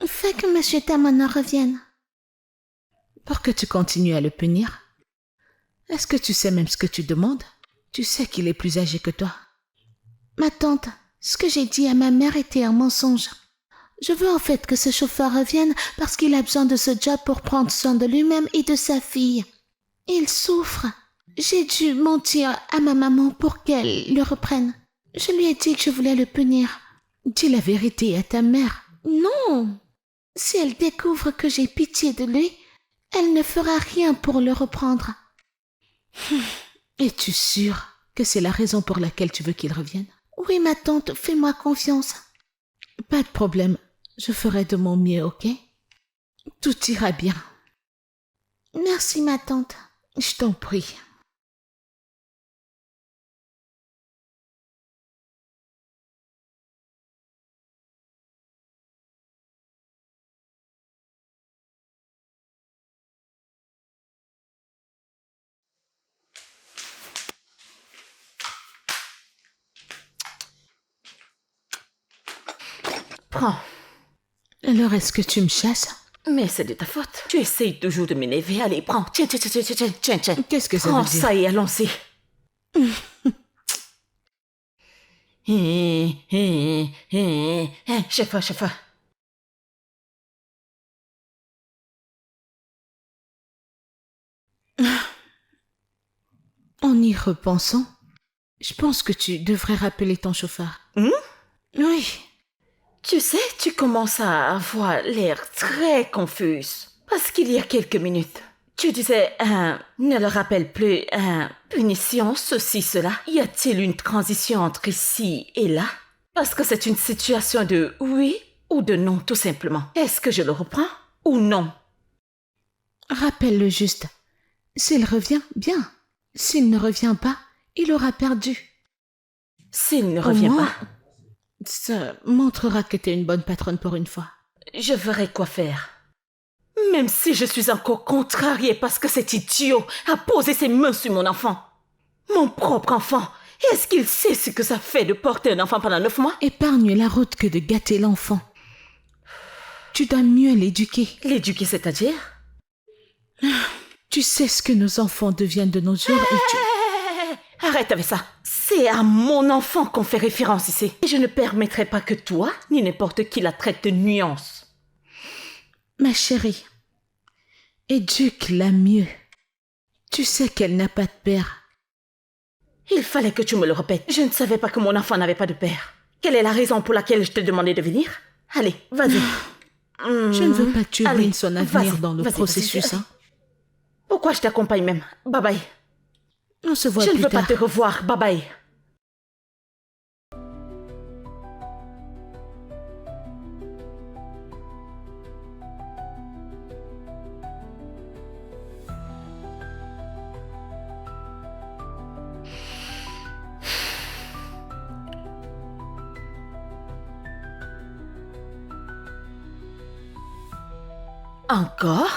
fais que Monsieur Tamona revienne. Pour que tu continues à le punir. Est-ce que tu sais même ce que tu demandes? Tu sais qu'il est plus âgé que toi. Ma tante, ce que j'ai dit à ma mère était un mensonge. Je veux en fait que ce chauffeur revienne parce qu'il a besoin de ce job pour prendre soin de lui-même et de sa fille. Il souffre. J'ai dû mentir à ma maman pour qu'elle le reprenne. Je lui ai dit que je voulais le punir. Dis la vérité à ta mère. Non. Si elle découvre que j'ai pitié de lui, elle ne fera rien pour le reprendre. Es-tu sûre que c'est la raison pour laquelle tu veux qu'il revienne? Oui, ma tante, fais-moi confiance. Pas de problème, je ferai de mon mieux, ok? Tout ira bien. Merci, ma tante. Je t'en prie. Prends. Alors, est-ce que tu me chasses? Mais c'est de ta faute. Tu essayes toujours de m'énerver. Allez, prends. Tiens. Qu'est-ce que ça Prends veut dire? ça et allons-y. Chef. En y repensant, je pense que tu devrais rappeler ton chauffeur. Oui. Tu sais, tu commences à avoir l'air très confuse. Parce qu'il y a quelques minutes, tu disais, ne le rappelle plus, punition, ceci, cela. Y a-t-il une transition entre ici et là? Parce que c'est une situation de oui ou de non, tout simplement. Est-ce que je le reprends ou non? Rappelle-le juste. S'il revient, bien. S'il ne revient pas, il aura perdu. S'il ne Au revient moins, pas, ça montrera que tu es une bonne patronne pour une fois. je verrai quoi faire. Même si je suis encore contrariée parce que cet idiot a posé ses mains sur mon enfant. Mon propre enfant. Est-ce qu'il sait ce que ça fait de porter un enfant pendant 9 mois? Épargne la route que de gâter l'enfant. Tu dois mieux l'éduquer. L'éduquer, c'est-à-dire? Tu sais ce que nos enfants deviennent de nos jours et tu... Arrête avec ça. C'est à mon enfant qu'on fait référence ici. Et je ne permettrai pas que toi, ni n'importe qui la traite de nuance. Ma chérie, éduque-la mieux. Tu sais qu'elle n'a pas de père. Il fallait que tu me le répètes. Je ne savais pas que mon enfant n'avait pas de père. Quelle est la raison pour laquelle je t'ai demandé de venir? Allez, vas-y. Je ne veux pas que tu Allez, ruines son avenir vas-y, dans le vas-y, processus. vas-y. Hein. Pourquoi je t'accompagne même? Bye bye. On se voit Je ne plus veux pas tard. te revoir. Bye bye. Encore?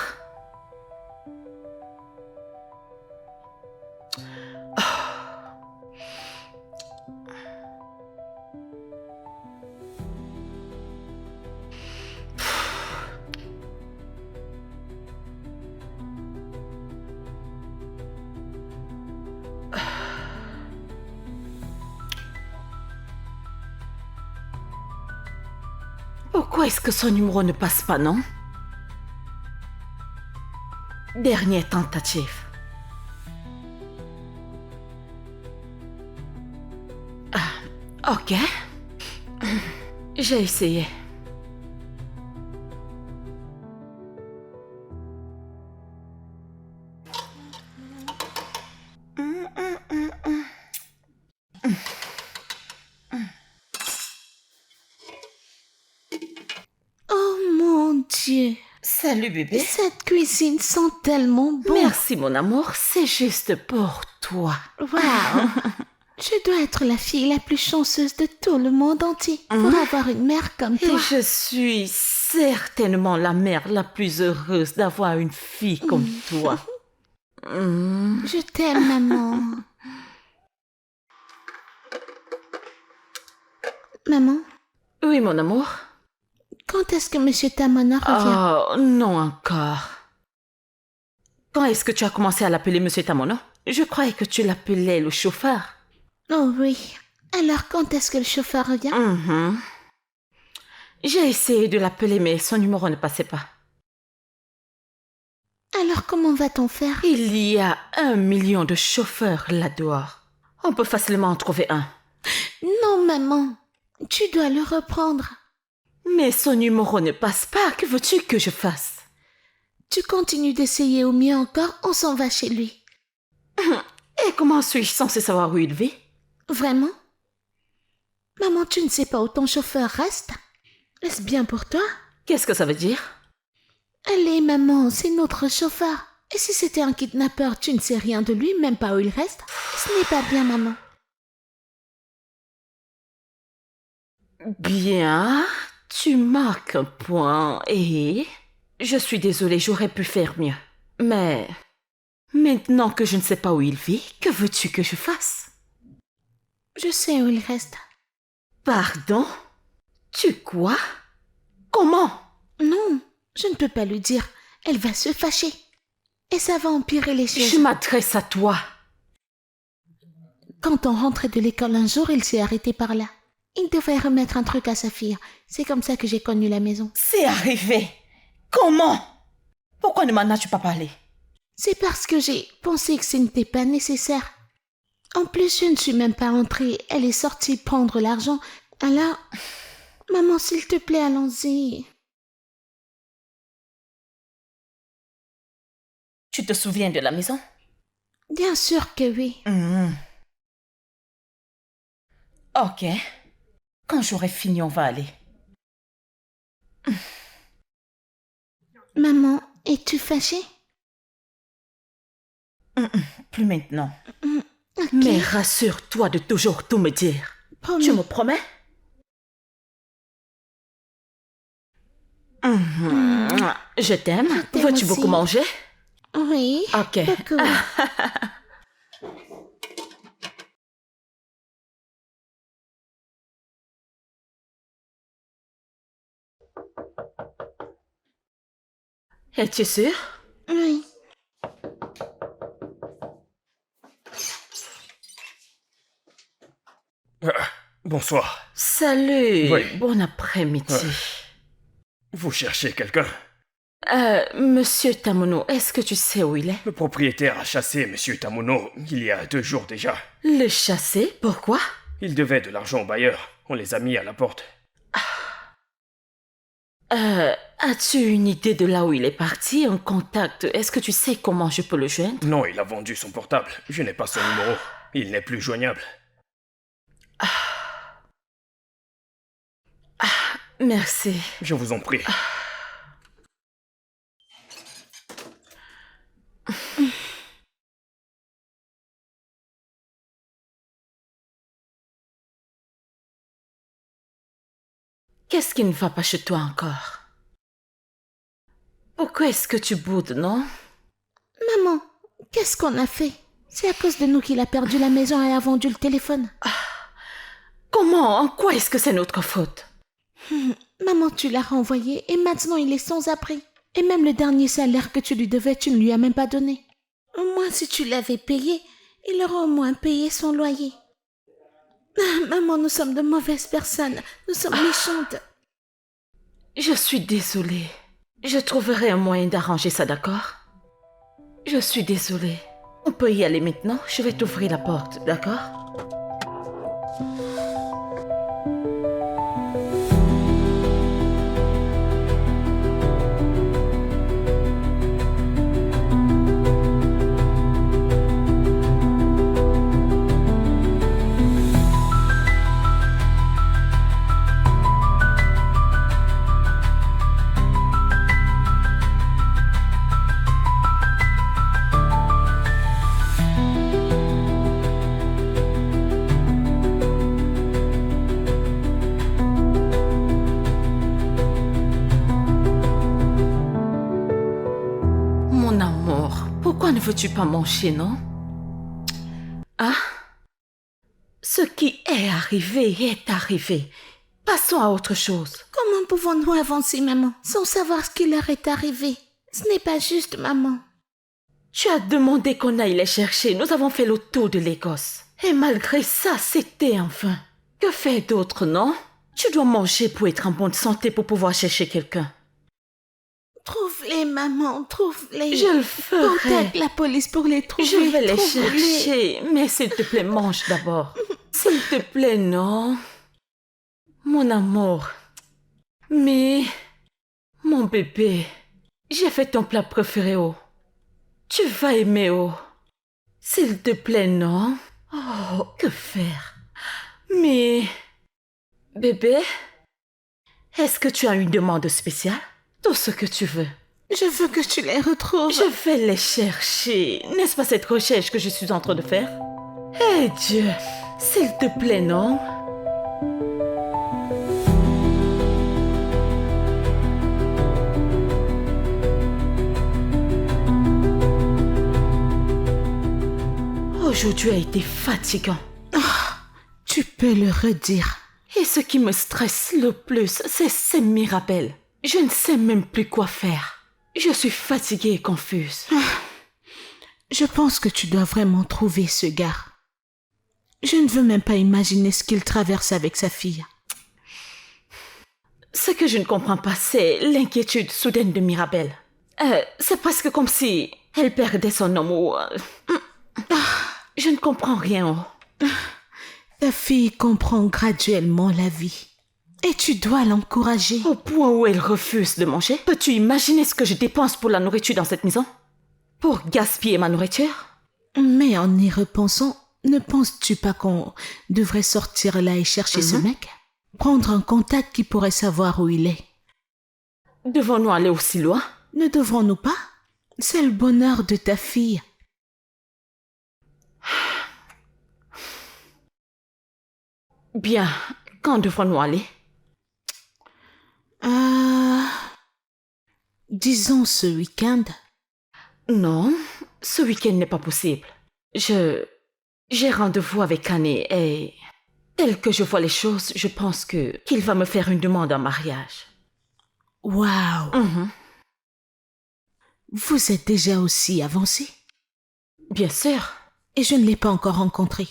Pourquoi est-ce que son numéro ne passe pas, non? Dernière tentative. Ah, ok. J'ai essayé. Oh mon Dieu. Salut bébé. Cette cuisine sent tellement bon. Merci mon amour, c'est juste pour toi. Waouh. Je dois être la fille la plus chanceuse de tout le monde entier pour avoir une mère comme Et toi. je suis certainement la mère la plus heureuse d'avoir une fille comme toi. Je t'aime, maman. Maman, Oui mon amour. quand est-ce que Monsieur Tamona revient? Oh, non encore. Quand est-ce que tu as commencé à l'appeler Monsieur Tamono? Je croyais que tu l'appelais le chauffeur. Oh oui. Alors quand est-ce que le chauffeur revient? J'ai essayé de l'appeler, mais son numéro ne passait pas. Alors comment va-t-on faire? Il y a 1 million de chauffeurs là-dehors. On peut facilement en trouver un. Non, maman. Tu dois le reprendre. Mais son numéro ne passe pas. Que veux-tu que je fasse? Tu continues d'essayer au mieux encore, on s'en va chez lui. Et comment suis-je censée savoir où il vit? Vraiment? Maman, tu ne sais pas où ton chauffeur reste? Est-ce bien pour toi? Qu'est-ce que ça veut dire? Allez, maman, c'est notre chauffeur. Et si c'était un kidnappeur, tu ne sais rien de lui, même pas où il reste? Ce n'est pas bien, maman. Bien, tu marques un point et... Je suis désolée, j'aurais pu faire mieux. Mais... Maintenant que je ne sais pas où il vit, que veux-tu que je fasse? Je sais où il reste. Pardon? Tu quoi? Comment? Non, je ne peux pas lui dire. Elle va se fâcher. Et ça va empirer les choses. Je m'adresse à toi. Quand on rentrait de l'école un jour, il s'est arrêté par là. Il devait remettre un truc à sa fille. C'est comme ça que j'ai connu la maison. C'est arrivé. Comment? Pourquoi ne m'en as-tu pas parlé? C'est parce que j'ai pensé que ce n'était pas nécessaire. En plus, je ne suis même pas entrée. Elle est sortie prendre l'argent. Alors, maman, s'il te plaît, allons-y. Tu te souviens de la maison? Bien sûr que oui. Ok. Quand j'aurai fini, on va aller. Maman, es-tu fâchée? Plus maintenant. Ok. Mais rassure-toi de toujours tout me dire. Promis. Tu me promets? Je t'aime. t'aime Veux-tu aussi. beaucoup manger? Oui. Ok. Beaucoup. Es-tu sûre? Oui. Bonsoir. Salut. Oui. Bon après-midi. Vous cherchez quelqu'un? Monsieur Tamono, est-ce que tu sais où il est? Le propriétaire a chassé Monsieur Tamuno il y a 2 jours déjà. Le chasser? Pourquoi? Il devait de l'argent au bailleur. On les a mis à la porte. As-tu une idée de là où il est parti? Un contact? Est-ce que tu sais comment je peux le joindre? Non, il a vendu son portable. Je n'ai pas son numéro. Il n'est plus joignable. Merci. Je vous en prie. Qu'est-ce qui ne va pas chez toi encore? Pourquoi est-ce que tu boudes, non? Maman, qu'est-ce qu'on a fait? C'est à cause de nous qu'il a perdu la maison et a vendu le téléphone. Comment? En quoi est-ce que c'est notre faute? Maman, tu l'as renvoyé et maintenant il est sans abri. Et même le dernier salaire que tu lui devais, tu ne lui as même pas donné. Au moins, si tu l'avais payé, il aurait au moins payé son loyer. Maman, nous sommes de mauvaises personnes. Nous sommes méchantes. Je suis désolée. Je trouverai un moyen d'arranger ça, d'accord? Je suis désolée. On peut y aller maintenant? Je vais t'ouvrir la porte, d'accord? Mon amour, pourquoi ne veux-tu pas manger, non? Ah? Ce qui est arrivé est arrivé. Passons à autre chose. Comment pouvons-nous avancer, maman, sans savoir ce qui leur est arrivé? Ce n'est pas juste, maman. Tu as demandé qu'on aille les chercher. Nous avons fait le tour de l'Écosse. Et malgré ça, c'était en vain. Que faire d'autre, non? Tu dois manger pour être en bonne santé pour pouvoir chercher quelqu'un. Trouve-les, maman, trouve-les. Je le ferai. Contacte la police pour les trouver. Je vais les trouve-les. chercher. Mais s'il te plaît, mange d'abord. S'il te plaît, non. Mon amour. Mais, mon bébé, j'ai fait ton plat préféré, oh. Tu vas aimer, oh. S'il te plaît, non. Oh, que faire? Mais, bébé, est-ce que tu as une demande spéciale? Tout ce que tu veux. Je veux que tu les retrouves. Je vais les chercher. N'est-ce pas cette recherche que je suis en train de faire? Eh Dieu, s'il te plaît, non? Aujourd'hui a été fatigant. Tu peux le redire. Et ce qui me stresse le plus, c'est Mirabelle. Je ne sais même plus quoi faire. Je suis fatiguée et confuse. Je pense que tu dois vraiment trouver ce gars. Je ne veux même pas imaginer ce qu'il traverse avec sa fille. Ce que je ne comprends pas, c'est l'inquiétude soudaine de Mirabelle. C'est presque comme si elle perdait son homme ou... Je ne comprends rien. Ta fille comprend graduellement la vie. Et tu dois l'encourager. Au point où elle refuse de manger. Peux-tu imaginer ce que je dépense pour la nourriture dans cette maison? Pour gaspiller ma nourriture? Mais en y repensant, ne penses-tu pas qu'on devrait sortir là et chercher ce mec? Prendre un contact qui pourrait savoir où il est. Devons-nous aller aussi loin? Ne devrons-nous pas? C'est le bonheur de ta fille. Bien, quand devrons-nous aller? Disons ce week-end. Non, ce week-end n'est pas possible. J'ai rendez-vous avec Annie et tel que je vois les choses, je pense qu'il va me faire une demande en mariage. Waouh! Vous êtes déjà aussi avancé? Bien sûr. Et je ne l'ai pas encore rencontré.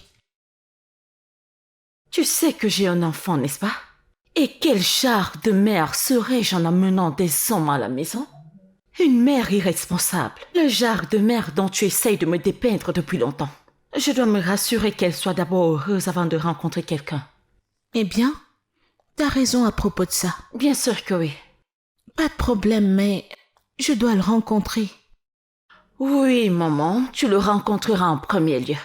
Tu sais que j'ai un enfant, n'est-ce pas? Et quel genre de mère serais-je en amenant des hommes à la maison? Une mère irresponsable. Le genre de mère dont tu essayes de me dépeindre depuis longtemps. Je dois me rassurer qu'elle soit d'abord heureuse avant de rencontrer quelqu'un. Eh bien, t'as raison à propos de ça. Bien sûr que oui. Pas de problème, mais je dois le rencontrer. Oui, maman, tu le rencontreras en premier lieu.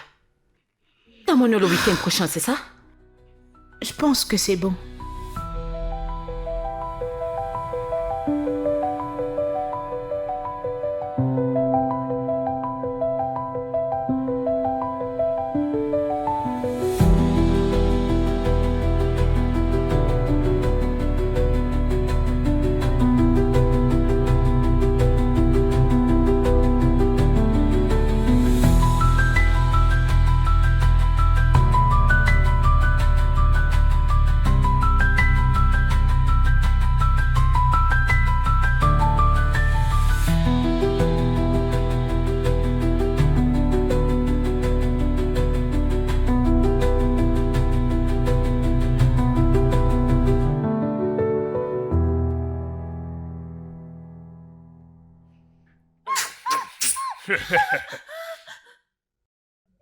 T'amènes le week-end prochain, c'est ça? Je pense que c'est bon.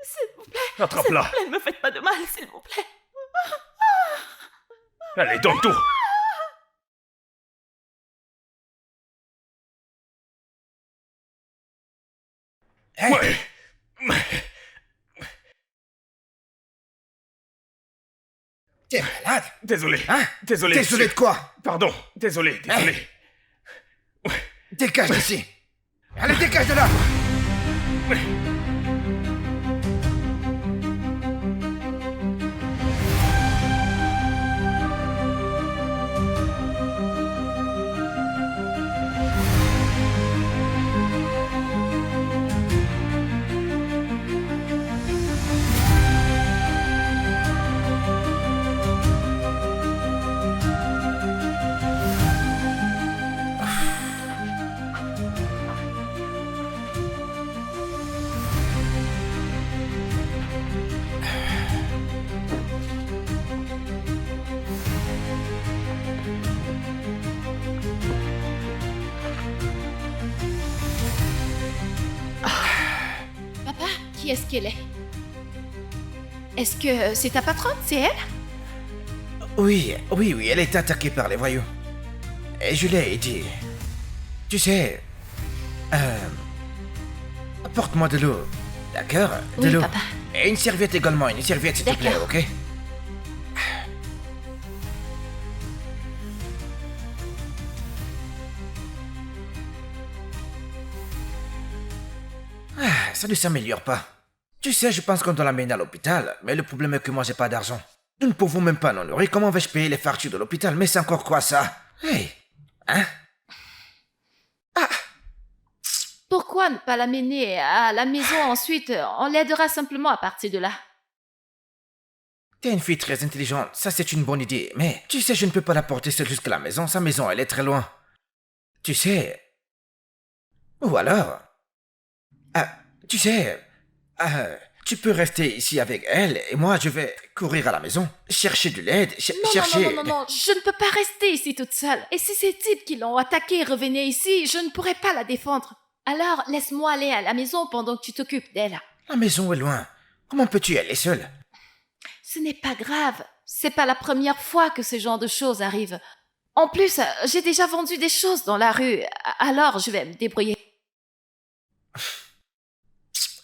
S'il vous plaît. Attrape-la. S'il vous plaît, ne me faites pas de mal, s'il vous plaît. Allez, donne tout. Hey, Ouais. t'es malade? Désolé. Hein? Désolé. Désolé de quoi? Pardon. Désolé. Dégage d'ici. Allez, dégage de là. Papa, qui est-ce qu'elle est? Est-ce que c'est ta patronne, c'est elle? Oui, elle est attaquée par les voyous. Et je l'ai dit. Tu sais... apporte-moi de l'eau. D'accord? De Oui, l'eau. papa. Et une serviette également, une serviette s'il te plaît, D'accord. ok? Ça ne s'améliore pas. Tu sais, je pense qu'on doit l'amener à l'hôpital, mais le problème est que moi j'ai pas d'argent. Nous ne pouvons même pas nous nourrir. Comment vais-je payer les factures de l'hôpital? Mais c'est encore quoi ça? Hey! Hein? Pourquoi ne pas l'amener à la maison ensuite? On l'aidera simplement à partir de là. T'es une fille très intelligente, ça c'est une bonne idée. Mais tu sais, je ne peux pas la porter seule jusqu'à la maison. Sa maison, elle est très loin. Tu sais... Ou alors... tu sais... tu peux rester ici avec elle et moi je vais courir à la maison, chercher de l'aide, chercher... Non, je ne peux pas rester ici toute seule. Et si ces types qui l'ont attaquée revenaient ici, je ne pourrais pas la défendre. Alors, laisse-moi aller à la maison pendant que tu t'occupes d'elle. La maison est loin. Comment peux-tu y aller seule? Ce n'est pas grave. C'est pas la première fois que ce genre de choses arrivent. En plus, j'ai déjà vendu des choses dans la rue, alors je vais me débrouiller.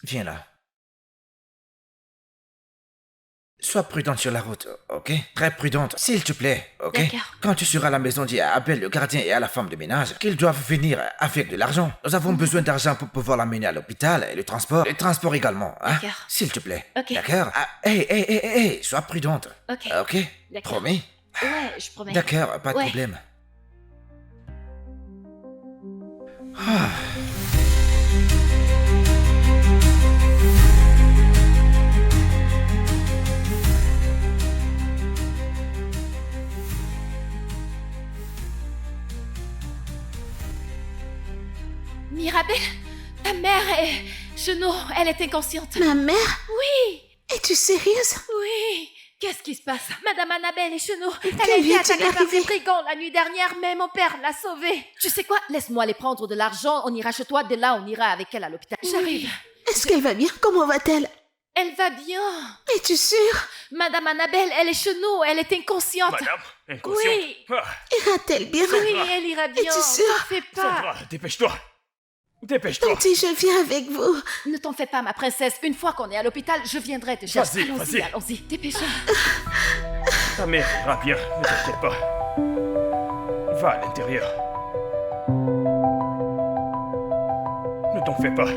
Viens là. Sois prudente sur la route, ok? Très prudente, s'il te plaît, ok? D'accord. Quand tu seras à la maison, dis à Abel, le gardien et à la femme de ménage qu'ils doivent venir avec de l'argent. Nous avons besoin d'argent pour pouvoir l'amener à l'hôpital et le transport. Le transport également, hein? D'accord. S'il te plaît. Ok. D'accord? Ah, hey, sois prudente. Ok. Ok? D'accord. Promis? Ouais, je promets. D'accord, pas de Ouais. problème. Ah. Mirabelle, ta mère est... Genou, elle est inconsciente. Ma mère? Oui, Es-tu sérieuse? oui. Qu'est-ce qui se passe? Madame Annabelle est genou. Elle Que a été lui est-il attaquée par arrivé? des brigands la nuit dernière, mais mon père l'a sauvée. Tu sais quoi? Laisse-moi aller prendre de l'argent, on ira chez toi. Dès là, on ira avec elle à l'hôpital. J'arrive. Est-ce qu'elle va bien? Comment va-t-elle? Elle va bien. Es-tu sûre? Madame Annabelle, elle est genou, elle est inconsciente. Madame, inconsciente. Oui. Ah, Ira-t-elle bien? Oui, elle ira bien. Es-tu sûre? T'en fais pas. Sandra, dépêche-toi. Dépêche-toi. Tante, je viens avec vous. Ne t'en fais pas, ma princesse. Une fois qu'on est à l'hôpital, je viendrai te chercher. Vas-y, Allons-y, vas-y. allons-y. Dépêchons. Ta mère ira bien, ne t'inquiète pas. Va à l'intérieur. Ne t'en fais pas.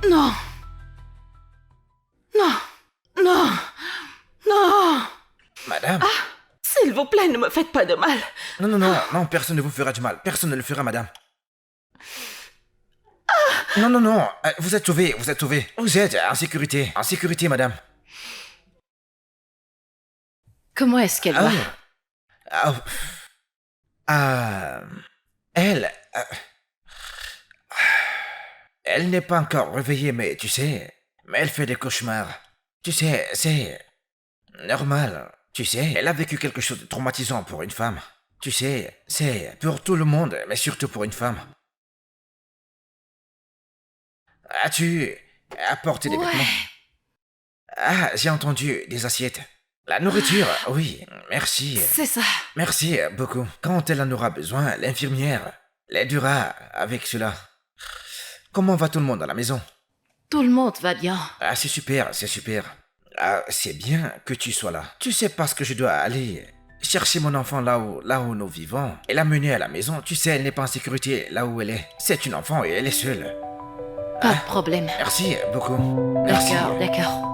Non. Non. Non. Non. Madame? S'il vous plaît, ne me faites pas de mal. Non, personne ne vous fera du mal. Personne ne le fera, madame. Non, vous êtes sauvée, vous êtes sauvée. Vous êtes en sécurité, madame. Comment est-ce qu'elle va? Ah, elle... elle n'est pas encore réveillée, mais tu sais... Mais elle fait des cauchemars. Tu sais, c'est... normal. Tu sais, elle a vécu quelque chose de traumatisant pour une femme. Tu sais, c'est pour tout le monde, mais surtout pour une femme. As-tu apporté des Ouais. vêtements? Ah, j'ai entendu des assiettes. La nourriture, oui, merci. C'est ça. Merci beaucoup. Quand elle en aura besoin, l'infirmière l'aidera avec cela. Comment va tout le monde à la maison? Tout le monde va bien. Ah, c'est super, c'est super. Ah, c'est bien que tu sois là. Tu sais parce que je dois aller chercher mon enfant là où nous vivons et l'amener à la maison. Tu sais, elle n'est pas en sécurité là où elle est. C'est une enfant et elle est seule. Pas de problème. Merci beaucoup. Merci. D'accord.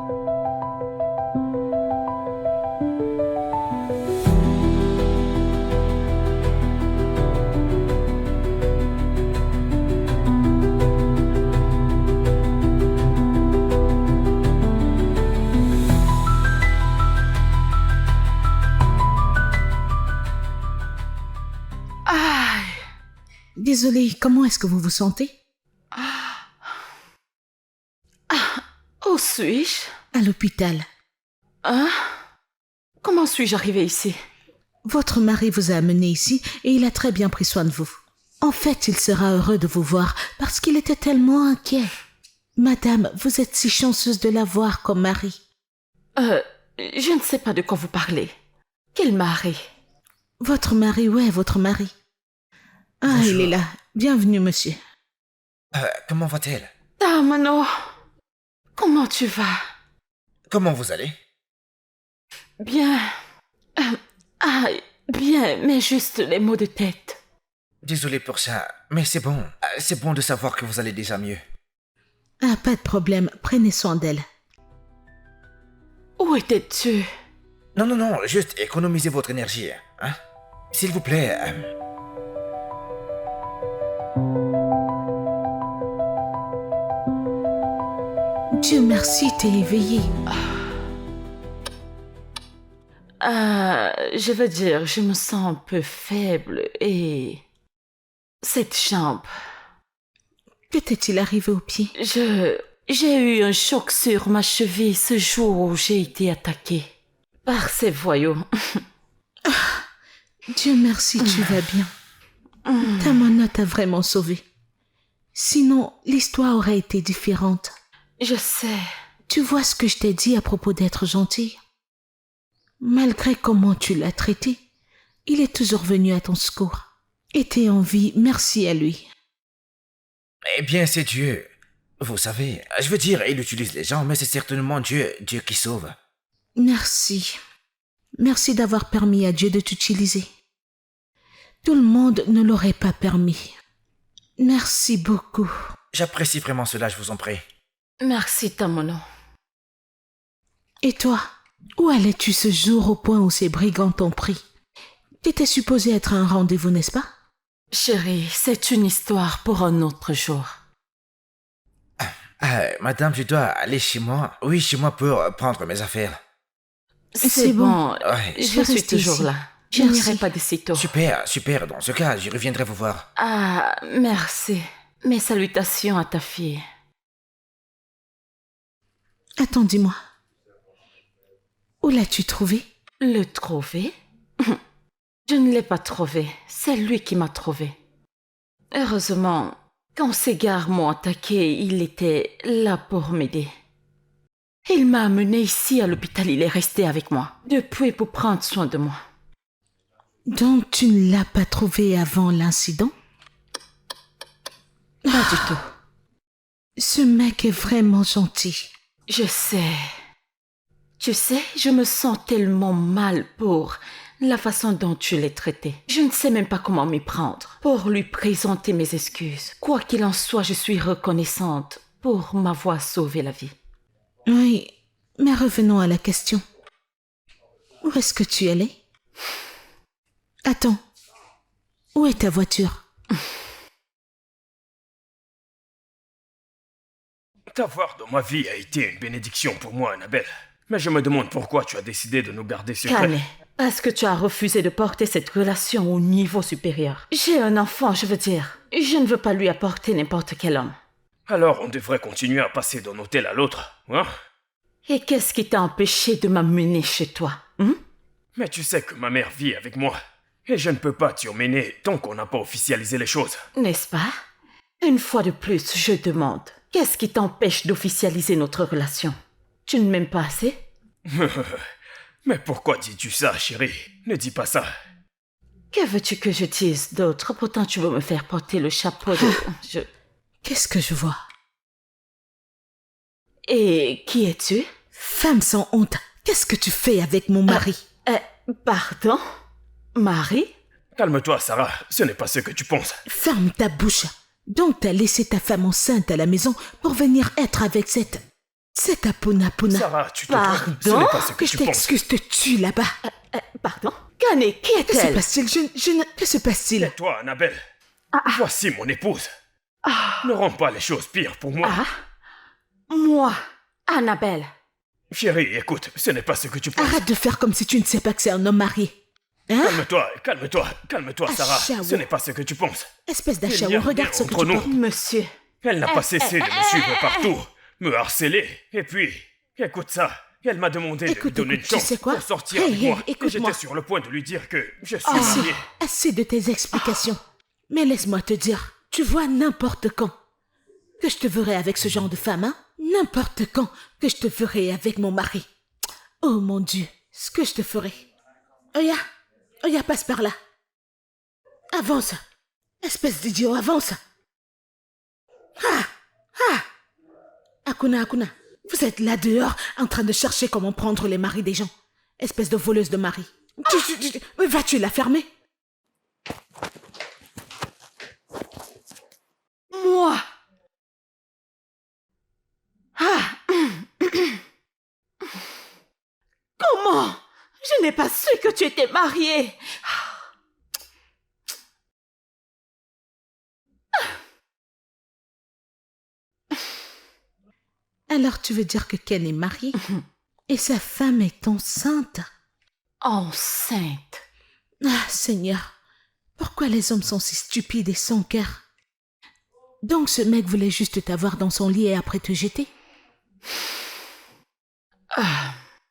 Aïe. Désolée, comment est-ce que vous vous sentez? Où suis-je? À l'hôpital. Hein? Comment suis-je arrivée ici? Votre mari vous a amené ici et il a très bien pris soin de vous. En fait, il sera heureux de vous voir parce qu'il était tellement inquiet. Madame, vous êtes si chanceuse de l'avoir comme mari. Je ne sais pas de quoi vous parlez. Quel mari? Votre mari, ouais, votre mari. Ah, Bonjour. il est là. Bienvenue, monsieur. Comment va-t-elle? Mano, comment tu vas? Comment vous allez? Bien. Bien, mais juste les maux de tête. Désolé pour ça, mais c'est bon. C'est bon de savoir que vous allez déjà mieux. Ah, pas de problème. Prenez soin d'elle. Où étais-tu? Non, juste économisez votre énergie, hein? S'il vous plaît. Dieu merci, t'es éveillée. Je veux dire, je me sens un peu faible et... Cette jambe, Que t'est-il arrivé au pied? j'ai eu un choc sur ma cheville ce jour où j'ai été attaquée par ces voyous. Dieu merci, tu vas bien. Ta mana t'a vraiment sauvée. Sinon, l'histoire aurait été différente. Je sais. Tu vois ce que je t'ai dit à propos d'être gentille? Malgré comment tu l'as traité, il est toujours venu à ton secours. Et t'es en vie, merci à lui. Eh bien, c'est Dieu. Vous savez, je veux dire, il utilise les gens, mais c'est certainement Dieu qui sauve. Merci. Merci d'avoir permis à Dieu de t'utiliser. Tout le monde ne l'aurait pas permis. Merci beaucoup. J'apprécie vraiment cela, je vous en prie. Merci, Tamono. Et toi, où allais-tu ce jour au point où ces brigands t'ont pris? T'étais supposé être un rendez-vous, n'est-ce pas? Chérie, c'est une histoire pour un autre jour. Madame, je dois aller chez moi. Oui, chez moi pour prendre mes affaires. C'est bon, Ouais. je suis rester toujours ici. là. Je Merci. n'irai pas d'ici tôt. Super. Dans ce cas, je reviendrai vous voir. Ah, merci. Mes salutations à ta fille. Attends, dis-moi. Où l'as-tu trouvé? Le trouver? Je ne l'ai pas trouvé. C'est lui qui m'a trouvé. Heureusement, quand ces gars m'ont attaqué, il était là pour m'aider. Il m'a amené ici à l'hôpital. Il est resté avec moi depuis pour prendre soin de moi. Donc tu ne l'as pas trouvé avant l'incident? Pas du tout. Ce mec est vraiment gentil. Je sais. Tu sais, je me sens tellement mal pour la façon dont tu l'as traité. Je ne sais même pas comment m'y prendre pour lui présenter mes excuses. Quoi qu'il en soit, je suis reconnaissante pour m'avoir sauvé la vie. Oui, mais revenons à la question. Où est-ce que tu allais? Attends, où est ta voiture? T'avoir dans ma vie a été une bénédiction pour moi, Annabelle. Mais je me demande pourquoi tu as décidé de nous garder secrets. Calme, parce que tu as refusé de porter cette relation au niveau supérieur. J'ai un enfant, je veux dire. Je ne veux pas lui apporter n'importe quel homme. Alors on devrait continuer à passer d'un hôtel à l'autre, hein? Et qu'est-ce qui t'a empêché de m'amener chez toi, hein? Mais tu sais que ma mère vit avec moi. Et je ne peux pas t'y emmener tant qu'on n'a pas officialisé les choses. N'est-ce pas? Une fois de plus, je demande, qu'est-ce qui t'empêche d'officialiser notre relation? Tu ne m'aimes pas assez? Mais pourquoi dis-tu ça, chérie? Ne dis pas ça. Que veux-tu que je dise d'autre? Pourtant, tu veux me faire porter le chapeau de... Qu'est-ce que je vois? Et qui es-tu? Femme sans honte, qu'est-ce que tu fais avec mon mari? Pardon? Marie? Calme-toi, Sarah. Ce n'est pas ce que tu penses. Ferme ta bouche. Donc t'as laissé ta femme enceinte à la maison pour venir être avec cette Apuna. Sarah, tu te Pardon? trompes. Ce n'est pas ce que Que je tu penses. t'excuse, te tue là-bas. Pardon? Kane, qui Que se est-elle? passe-t-il? Que se passe-t-il? Et toi, Annabelle, voici mon épouse. Ne rends pas les choses pires pour moi. Moi, Annabelle. Chérie, écoute, ce n'est pas ce que tu penses. Arrête de faire comme si tu ne sais pas que c'est un homme marié. Hein? Calme-toi, Sarah. Chaos. Ce n'est pas ce que tu penses. Espèce Il y a d'achat, regarde rien ce que entre tu nous. portes. Monsieur. Elle n'a pas cessé de me suivre partout, me harceler, et puis, écoute ça, elle m'a demandé de lui Écoute, donner une tu chance sais quoi? pour sortir Hey, avec moi, et écoute-moi. j'étais sur le point de lui dire que je suis Assez, marié. assez de tes explications. Mais laisse-moi te dire, tu vois n'importe quand que je te verrai avec ce genre de femme, hein? N'importe quand que je te verrai avec mon mari. Oh mon Dieu, ce que je te ferai. Oya, passe par là. Avance. Espèce d'idiot, avance. Akuna, vous êtes là dehors en train de chercher comment prendre les maris des gens. Espèce de voleuse de mari. Vas-tu la fermer? Moi. Comment? Je n'ai pas su que tu étais mariée. Alors tu veux dire que Ken est marié et sa femme est enceinte? Enceinte. Ah, Seigneur, pourquoi les hommes sont si stupides et sans cœur? Donc ce mec voulait juste t'avoir dans son lit et après te jeter?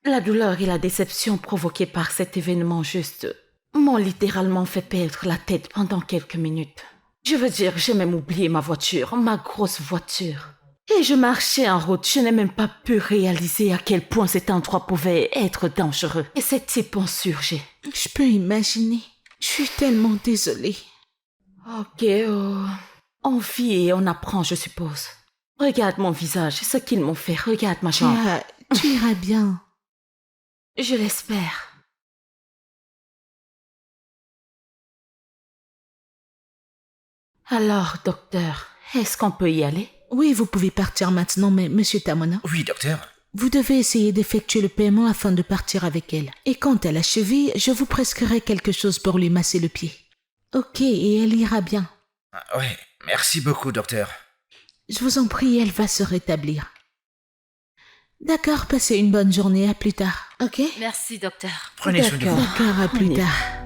La douleur et la déception provoquées par cet événement juste m'ont littéralement fait perdre la tête pendant quelques minutes. Je veux dire, j'ai même oublié ma voiture, ma grosse voiture. Et je marchais en route, je n'ai même pas pu réaliser à quel point cet endroit pouvait être dangereux. Et ces types ont surgi. Je peux imaginer. Je suis tellement désolée. Ok, on vit et on apprend, je suppose. Regarde mon visage, ce qu'ils m'ont fait, regarde ma jambe. Tu iras bien. Je l'espère. Alors, docteur, est-ce qu'on peut y aller? Oui, vous pouvez partir maintenant, mais monsieur Tamona, Oui, docteur. vous devez essayer d'effectuer le paiement afin de partir avec elle. Et quand elle a cheville, je vous prescrirai quelque chose pour lui masser le pied. Ok, et elle ira bien. Oui, merci beaucoup, docteur. Je vous en prie, elle va se rétablir. D'accord, passez une bonne journée, à plus tard, ok? Merci, docteur. Prenez soin de vous. D'accord, à plus On y va. tard.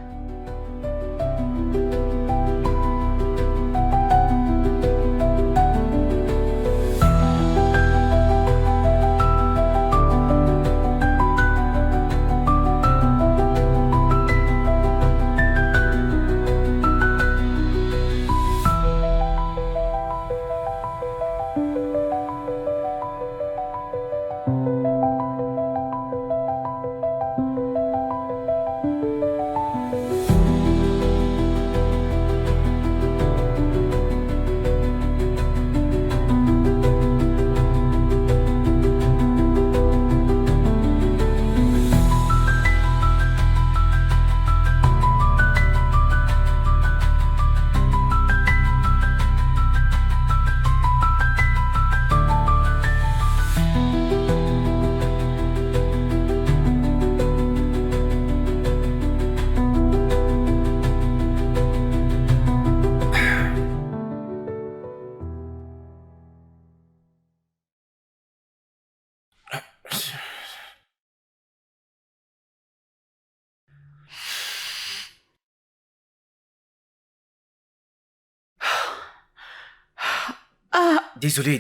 Désolé,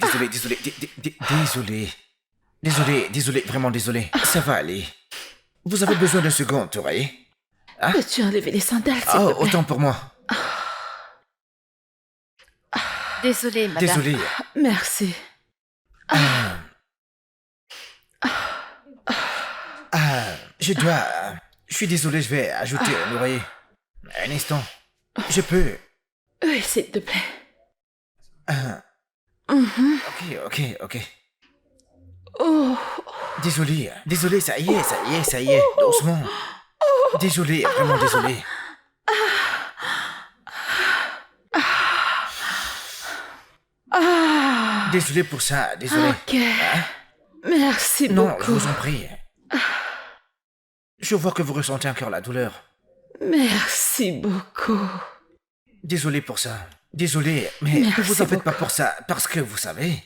désolé, vraiment désolé. Ça va aller. Vous avez besoin d'un second, tu voyez? Peux-tu enlever les sandales, s'il Oh, te plaît? autant pour moi. Désolée, madame. Désolé. Merci. Je suis désolé, je vais ajouter un oreiller. Un instant. Je peux. Oui, s'il te plaît. Ok. Oh, Désolé, ça y est, doucement. Désolé, vraiment désolé. Désolé pour ça, désolé. ok. Merci Non, je beaucoup. vous en prie. Je vois que vous ressentez encore la douleur. Merci beaucoup. Désolé pour ça. Désolé, mais ne vous en faites pas pour ça, parce que vous savez...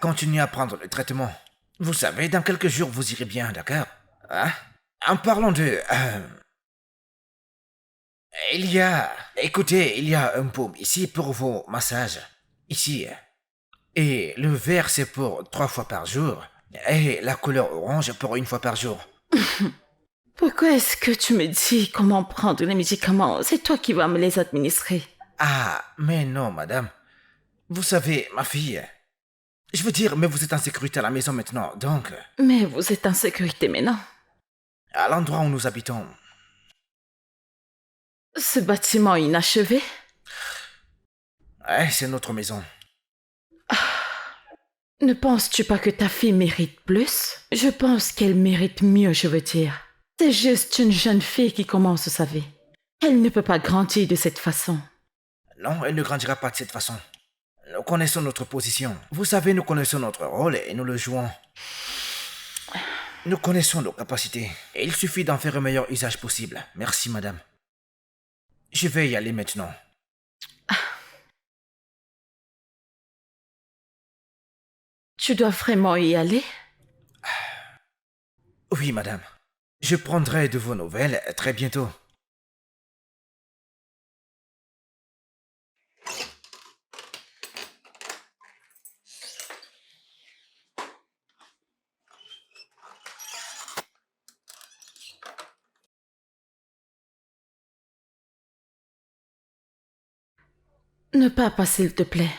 continuez à prendre le traitement. Vous savez, dans quelques jours, vous irez bien, d'accord? En parlant de... Écoutez, il y a un baume ici pour vos massages. Ici. Et le vert, c'est pour 3 fois par jour. Et la couleur orange pour 1 fois par jour. Pourquoi est-ce que tu me dis comment prendre les médicaments? C'est toi qui vas me les administrer. Mais non, madame. Vous savez, ma fille... Je veux dire, mais vous êtes en sécurité à la maison maintenant, donc... Mais vous êtes en sécurité maintenant. À l'endroit où nous habitons... Ce bâtiment inachevé? C'est notre maison. Ne penses-tu pas que ta fille mérite plus? Je pense qu'elle mérite mieux, je veux dire. C'est juste une jeune fille qui commence sa vie. Elle ne peut pas grandir de cette façon. Non, elle ne grandira pas de cette façon. Nous connaissons notre position. Vous savez, nous connaissons notre rôle et nous le jouons. Nous connaissons nos capacités. Et il suffit d'en faire un meilleur usage possible. Merci, madame. Je vais y aller maintenant. Tu dois vraiment y aller? Oui, madame. Je prendrai de vos nouvelles très bientôt. Ne pars pas, s'il te plaît.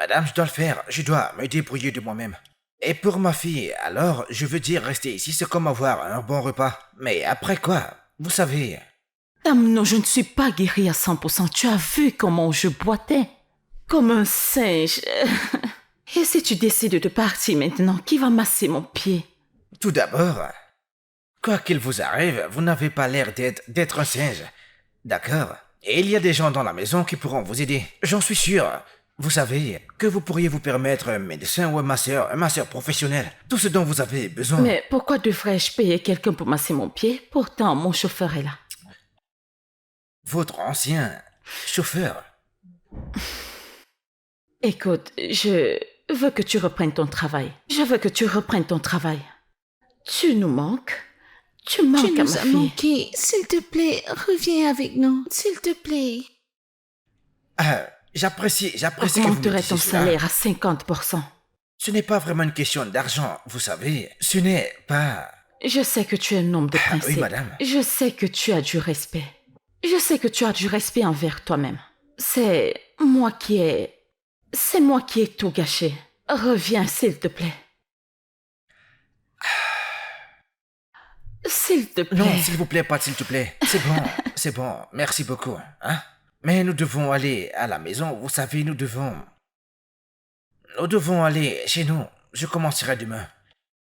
Madame, je dois le faire. Je dois me débrouiller de moi-même. Et pour ma fille, alors, je veux dire, rester ici, c'est comme avoir un bon repas. Mais après quoi? Vous savez... Non, je ne suis pas guérie à 100%. Tu as vu comment je boitais? Comme un singe. Et si tu décides de partir maintenant, qui va masser mon pied? Tout d'abord, quoi qu'il vous arrive, vous n'avez pas l'air d'être un singe. D'accord? Et il y a des gens dans la maison qui pourront vous aider. J'en suis sûr. Vous savez que vous pourriez vous permettre un médecin ou un masseur professionnel. Tout ce dont vous avez besoin. Mais pourquoi devrais-je payer quelqu'un pour masser mon pied? Pourtant, mon chauffeur est là. Votre ancien chauffeur. Écoute, je veux que tu reprennes ton travail. Je veux que tu reprennes ton travail. Tu nous manques. Tu manques Tu à nous ma as fille. manqué. S'il te plaît, reviens avec nous. S'il te plaît. J'apprécie que vous me Augmenterai disiez ton cela. salaire à 50%. Ce n'est pas vraiment une question d'argent, vous savez. Ce n'est pas... Je sais que tu es un homme de principe. oui, madame. Je sais que tu as du respect. Je sais que tu as du respect envers toi-même. C'est moi qui ai tout gâché. Reviens, s'il te plaît. S'il te plaît. Non, s'il vous plaît, pas s'il te plaît. C'est bon, merci beaucoup. Hein? Mais nous devons aller à la maison, vous savez, nous devons aller chez nous. Je commencerai demain.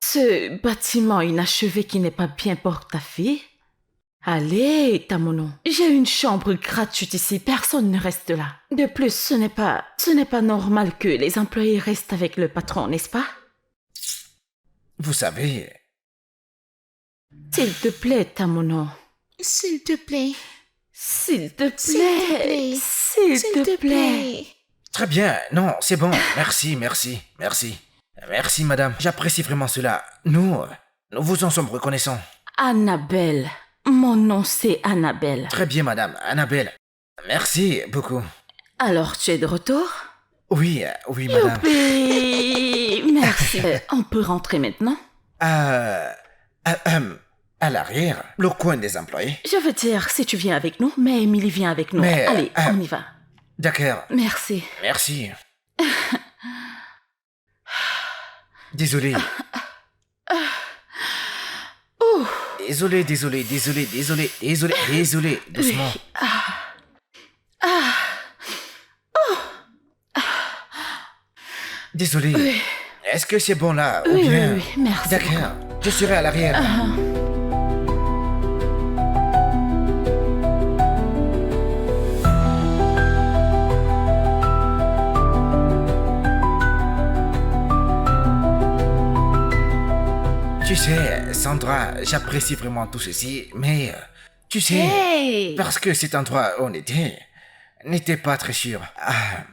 Ce bâtiment inachevé qui n'est pas bien pour ta fille? Allez, Tamono. J'ai une chambre gratuite ici, personne ne reste là. De plus, ce n'est pas normal que les employés restent avec le patron, n'est-ce pas? Vous savez, S'il te plaît, Tamono. S'il te plaît. S'il te S'il te plaît. plaît. S'il te plaît. très bien. Non, c'est bon. Merci. Merci, madame. J'apprécie vraiment cela. Nous vous en sommes reconnaissants. Annabelle. Mon nom, c'est Annabelle. Très bien, madame. Annabelle. Merci beaucoup. Alors, tu es de retour? Oui, madame. Youpi. Merci. On peut rentrer maintenant? À l'arrière, le coin des employés. Je veux dire, si tu viens avec nous, mais Emily vient avec nous. Mais, Allez, on y va. D'accord. Merci. Merci. Désolé. Désolé. Doucement. Désolé. Oui. Est-ce que c'est bon là ou Oui, bien... oui, merci. D'accord. Je serai à l'arrière. Tu sais, Sandra, j'apprécie vraiment tout ceci, mais tu sais, Hey! parce que cet endroit où on était n'était pas très sûr.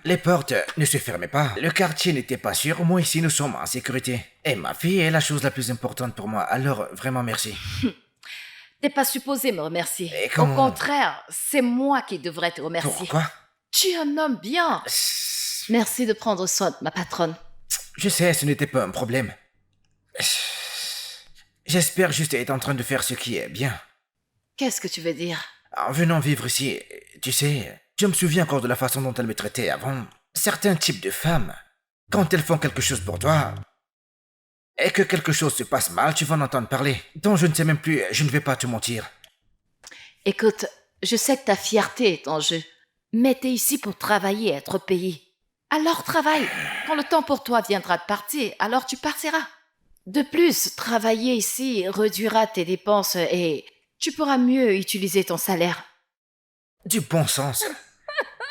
Les portes ne se fermaient pas, le quartier n'était pas sûr, moi ici nous sommes en sécurité. Et ma fille est la chose la plus importante pour moi, alors vraiment merci. T'es pas supposé me remercier. Et Au comment- contraire, c'est moi qui devrais te remercier. Pourquoi? Tu es un homme bien. Merci de prendre soin de ma patronne. Je sais, ce n'était pas un problème. J'espère juste être en train de faire ce qui est bien. Qu'est-ce que tu veux dire? En venant vivre ici, tu sais, je me souviens encore de la façon dont elle me traitait avant. Certains types de femmes, quand elles font quelque chose pour toi, et que quelque chose se passe mal, tu vas en entendre parler. Donc je ne sais même plus, je ne vais pas te mentir. Écoute, je sais que ta fierté est en jeu, mais t'es ici pour travailler et être payé. Alors travaille. Quand le temps pour toi viendra de partir, alors tu partiras. De plus, travailler ici réduira tes dépenses et tu pourras mieux utiliser ton salaire. Du bon sens.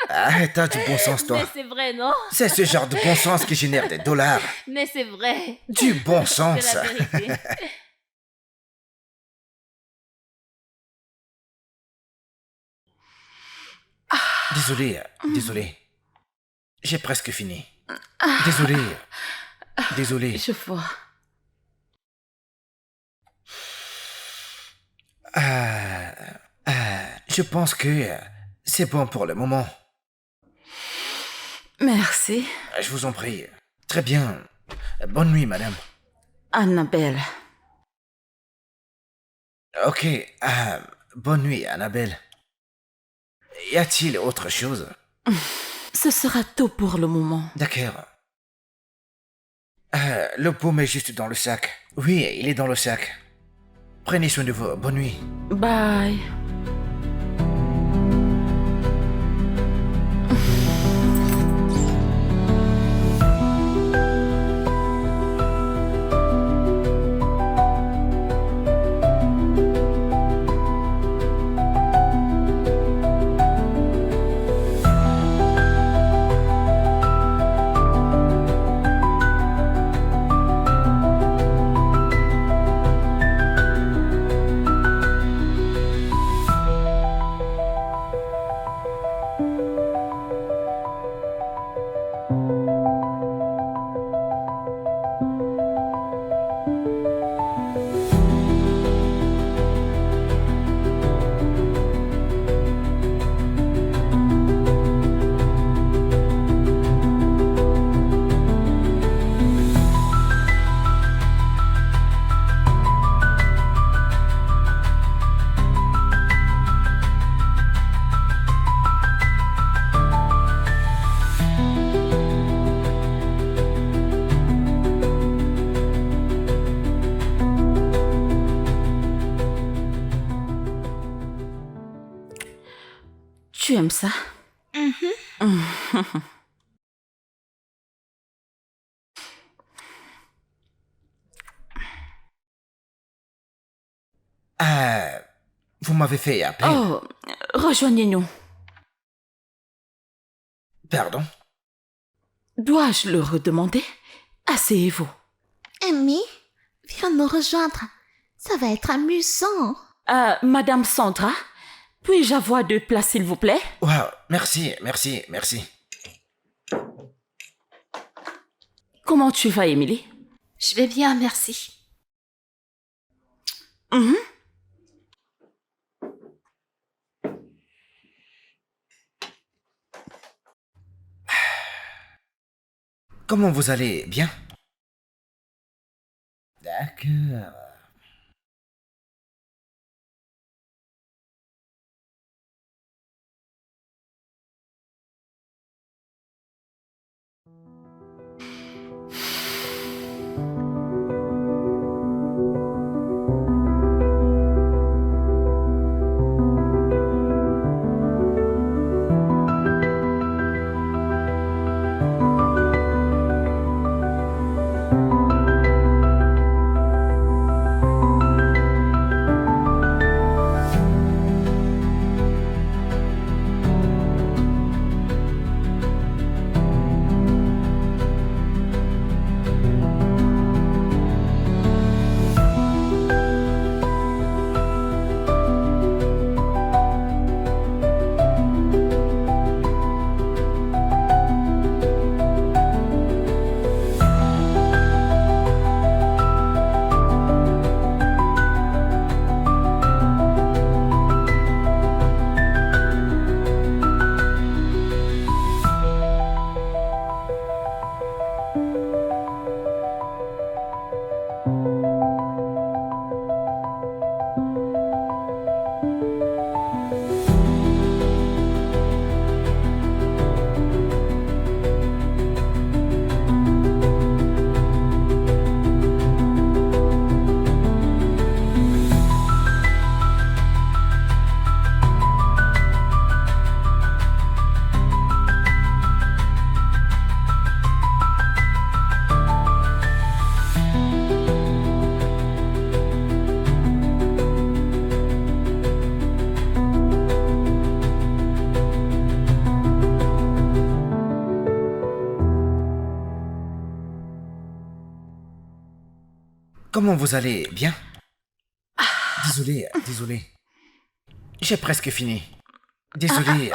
T'as du bon sens, toi. Mais c'est vrai, non? C'est ce genre de bon sens qui génère des dollars. Mais c'est vrai. Du bon sens. C'est la vérité. Désolé. J'ai presque fini. Désolé. Je vois. Je pense que c'est bon pour le moment. Merci. Je vous en prie. Très bien. Bonne nuit, madame. Annabelle. Ok. Bonne nuit, Annabelle. Y a-t-il autre chose? Ce sera tout pour le moment. D'accord. Le baume est juste dans le sac. Oui, il est dans le sac. Prenez soin de vous. Bonne nuit. Bye. Tu aimes ça? Vous m'avez fait appeler. Oh, rejoignez-nous. Pardon? Dois-je le redemander? Asseyez-vous. Amy, viens nous rejoindre. Ça va être amusant. Madame Sandra, puis-je avoir 2 places, s'il vous plaît? Wow, merci. Comment tu vas, Émilie? Je vais bien, merci. Comment vous allez? Bien? D'accord. Comment vous allez? Bien? Désolé. J'ai presque fini. Désolé.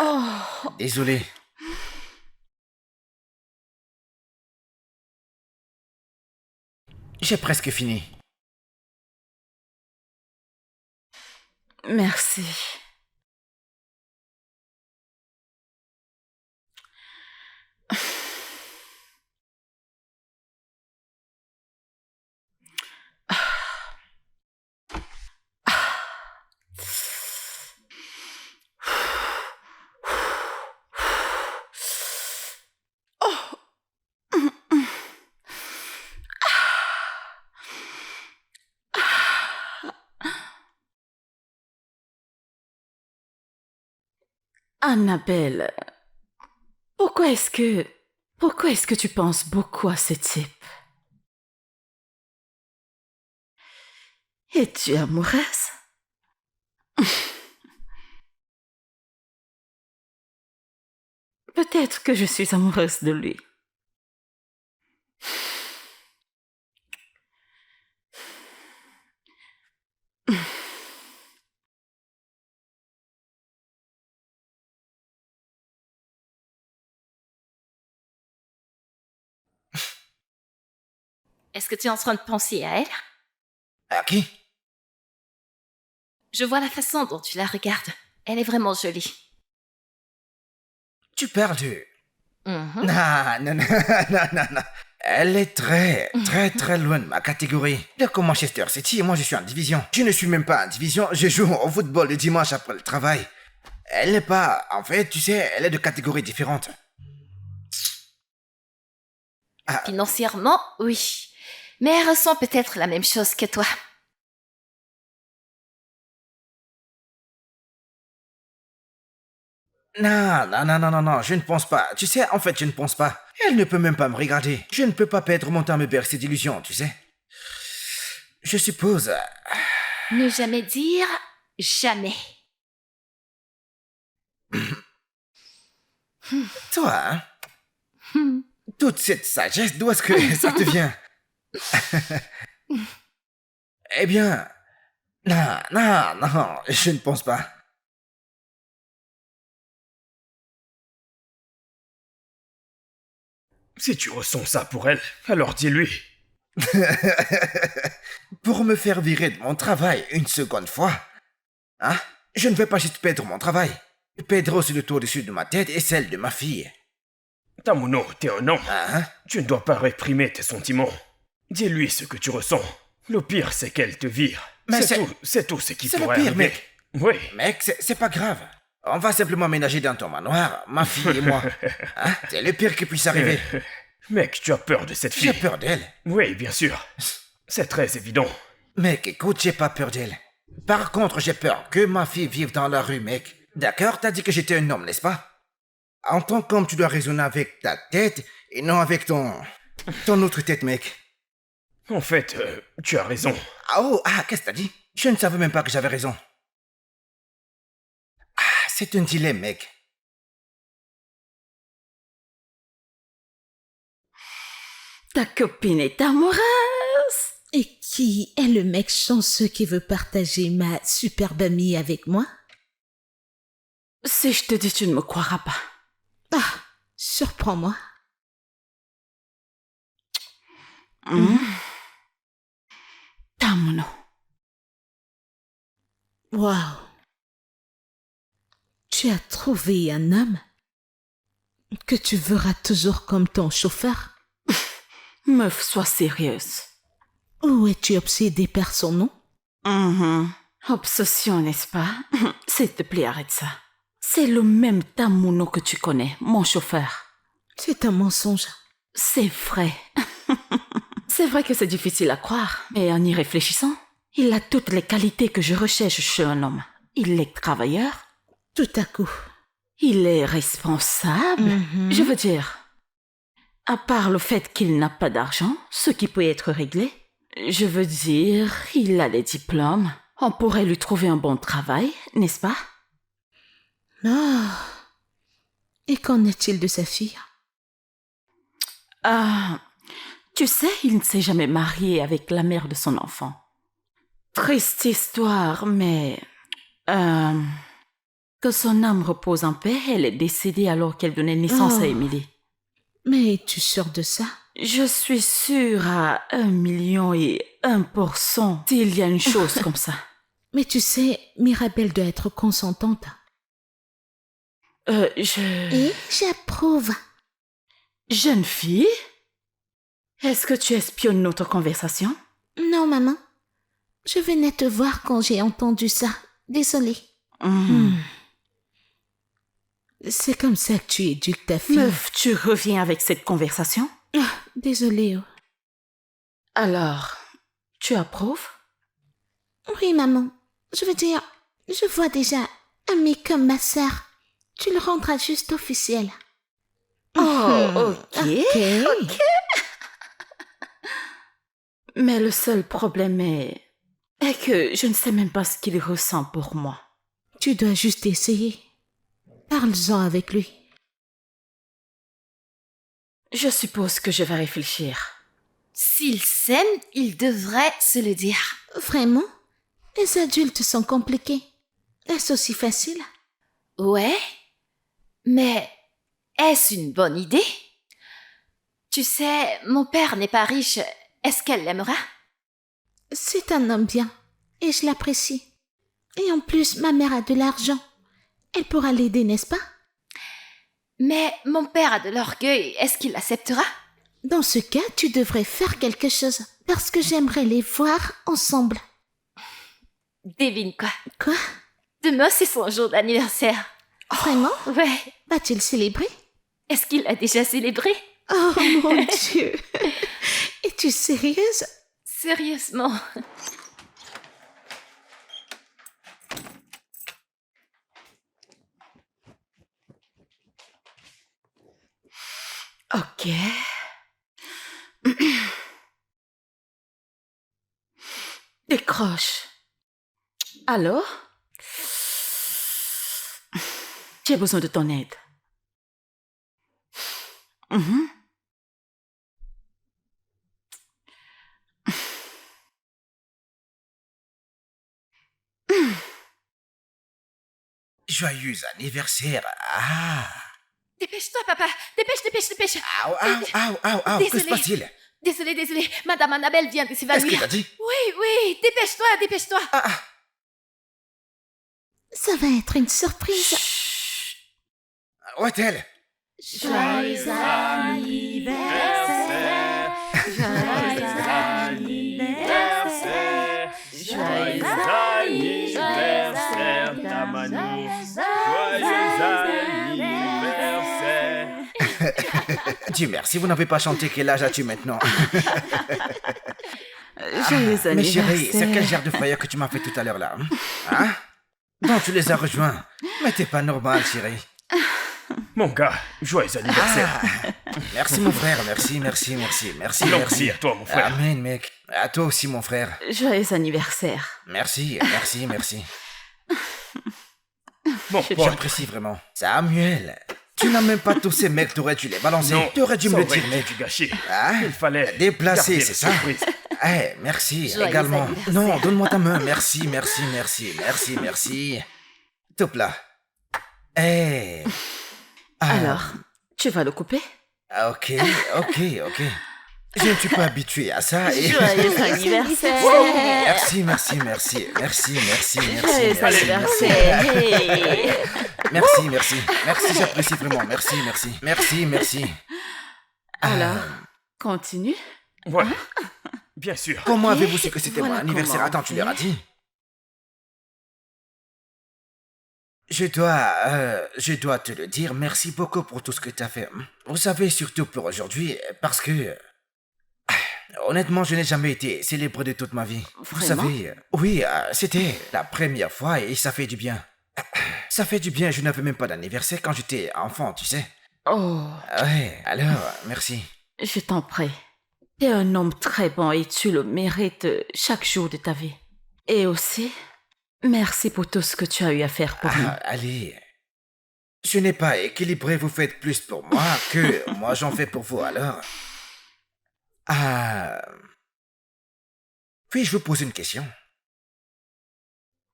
J'ai presque fini. Merci. Annabelle, pourquoi est-ce que tu penses beaucoup à ce type? Es-tu amoureuse? Peut-être que je suis amoureuse de lui. Est-ce que tu es en train de penser à elle? À qui? Je vois la façon dont tu la regardes. Elle est vraiment jolie. Tu parles du... Mhm. Non, non, non, non, non, non. Elle est très, très, très loin de ma catégorie. Bien comme Manchester City, moi je suis en division. Je ne suis même pas en division, je joue au football le dimanche après le travail. Elle n'est pas... En fait, tu sais, elle est de catégorie différente. Financièrement, oui. Mais elle ressent peut-être la même chose que toi. Non, non, non, non, non, non, je ne pense pas. Tu sais, en fait, je ne pense pas. Elle ne peut même pas me regarder. Je ne peux pas perdre mon temps à me bercer d'illusions, tu sais. Je suppose... Ne jamais dire jamais. Toi, hein? Toute cette sagesse, d'où est-ce que ça te vient? Eh bien... Non, non, non, je ne pense pas. Si tu ressens ça pour elle, alors dis-lui. Pour me faire virer de mon travail une seconde fois, hein? Je ne vais pas juste perdre mon travail. Je perdrai aussi le tour au-dessus de ma tête et celle de ma fille. Tamuno, t'es un homme. Hein? Tu ne dois pas réprimer tes sentiments. Dis-lui ce que tu ressens. Le pire, c'est qu'elle te vire. Mais c'est tout ce qui c'est le pourrait pire, arriver. mec. Oui. Mec, c'est pas grave. On va simplement ménager dans ton manoir, ma fille et moi. Hein? C'est le pire qui puisse arriver. Mec, tu as peur de cette fille. J'ai peur d'elle. Oui, bien sûr. C'est très évident. Mec, écoute, j'ai pas peur d'elle. Par contre, j'ai peur que ma fille vive dans la rue, mec. D'accord, t'as dit que j'étais un homme, n'est-ce pas? En tant qu'homme, tu dois raisonner avec ta tête et non avec ton autre tête, mec. En fait, tu as raison. Qu'est-ce que t'as dit? Je ne savais même pas que j'avais raison. C'est un dilemme, mec. Ta copine est amoureuse. Et qui est le mec chanceux qui veut partager ma superbe amie avec moi? Si je te dis, tu ne me croiras pas. Surprends-moi. Tamuno. Waouh. Tu as trouvé un homme que tu verras toujours comme ton chauffeur? Meuf, sois sérieuse. Ou es-tu obsédée par son nom? Obsession, n'est-ce pas? S'il te plaît, arrête ça. C'est le même Tamuno que tu connais, mon chauffeur. C'est un mensonge. C'est vrai. C'est vrai que c'est difficile à croire, mais en y réfléchissant, il a toutes les qualités que je recherche chez un homme. Il est travailleur. Tout à coup. Il est responsable. Je veux dire, à part le fait qu'il n'a pas d'argent, ce qui peut être réglé, je veux dire, il a des diplômes. On pourrait lui trouver un bon travail, n'est-ce pas? Et qu'en est-il de sa fille? Tu sais, il ne s'est jamais marié avec la mère de son enfant. Triste histoire, mais... que son âme repose en paix, elle est décédée alors qu'elle donnait naissance à Emily. Mais es-tu sûre de ça? Je suis sûre à 1,1% s'il y a une chose comme ça. Mais tu sais, Mirabelle doit être consentante. Et j'approuve. Jeune fille? Est-ce que tu espionnes notre conversation? Non, maman. Je venais te voir quand j'ai entendu ça. Désolée. C'est comme ça que tu éduques ta fille. Meuf, tu reviens avec cette conversation? Désolée. Alors, tu approuves? Oui, maman. Je veux dire, je vois déjà Amie comme ma sœur. Tu le rendras juste officiel. Oh, ok. Mais le seul problème est que je ne sais même pas ce qu'il ressent pour moi. Tu dois juste essayer. Parle-en avec lui. Je suppose que je vais réfléchir. S'ils s'aiment, ils devraient se le dire. Vraiment? Les adultes sont compliqués. Est-ce aussi facile? Ouais, mais est-ce une bonne idée? Tu sais, mon père n'est pas riche. Est-ce qu'elle l'aimera? C'est un homme bien, et je l'apprécie. Et en plus, ma mère a de l'argent. Elle pourra l'aider, n'est-ce pas? Mais mon père a de l'orgueil. Est-ce qu'il l'acceptera? Dans ce cas, tu devrais faire quelque chose, parce que j'aimerais les voir ensemble. Devine quoi? Quoi? Demain, c'est son jour d'anniversaire. Vraiment? Ouais. Va-t-il célébrer? Est-ce qu'il l'a déjà célébré? Oh mon Dieu! Es-tu sérieuse? Sérieusement. Ok. Décroche. Alors? J'ai besoin de ton aide. Mhm. Joyeux anniversaire. Ah. Dépêche-toi, papa. Dépêche. Aouh, que se Désolée. passe-t-il? Désolée. Madame Annabelle vient de Qu'est-ce s'évanouir. qu'il a dit? Oui. Dépêche-toi. Ah. Ça va être une surprise. Où est-elle? Joyeux anniversaire. Joyeux anniversaire. Joyeux anniversaire, Damani. Joyeux anniversaire. Dieu merci, vous n'avez pas chanté. Quel âge as-tu maintenant? Joyeux Mais chérie, anniversaire. c'est quel genre de frayeur que tu m'as fait tout à l'heure là? Hein? Donc tu les as rejoints. Mais t'es pas normal, chérie. Mon gars, joyeux anniversaire. Merci mon frère, merci. Merci à toi, mon frère. Amen, mec. À toi aussi, mon frère. Joyeux anniversaire. Merci. Mon pote. J'apprécie vraiment. Samuel, tu n'as même pas tous ces mecs, t'aurais dû les balancer. Non, T'aurais dû ça me le aurait dire, été mec. du gâchis. Hein? Il fallait Déplacer, garder c'est la ça? surprise. Merci, Joyeux également. anniversaire. Non, donne-moi ta main. Merci. Top là. Alors, tu vas le couper? Ok. Je ne suis pas habitué à ça. Joyeux anniversaire. Merci. Joyeux anniversaire. Hey. Merci, j'apprécie vraiment. Merci. Alors, continue. Ouais, bien sûr. Comment avez-vous su que c'était Voilà mon anniversaire? comment. Attends, tu leur as dit? Je dois te le dire, merci beaucoup pour tout ce que tu as fait. Vous savez, surtout pour aujourd'hui, parce que... Honnêtement, je n'ai jamais été célébré de toute ma vie. Vous Vraiment? savez, oui, c'était la première fois et ça fait du bien. Ça fait du bien, je n'avais même pas d'anniversaire quand j'étais enfant, tu sais. Oh, Ouais, alors, merci. je t'en prie. Tu es un homme très bon et tu le mérites chaque jour de ta vie. Et aussi, merci pour tout ce que tu as eu à faire pour nous. Allez. Je n'ai pas équilibré, vous faites plus pour moi que moi j'en fais pour vous, alors. Puis-je vous poser une question?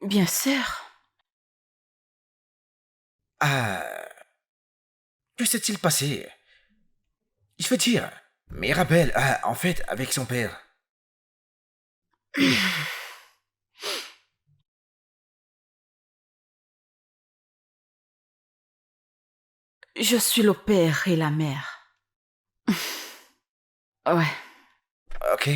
Bien sûr. Que s'est-il passé? Je veux dire, Mirabelle, en fait, avec son père. Je suis le père et la mère. Ouais. Ok.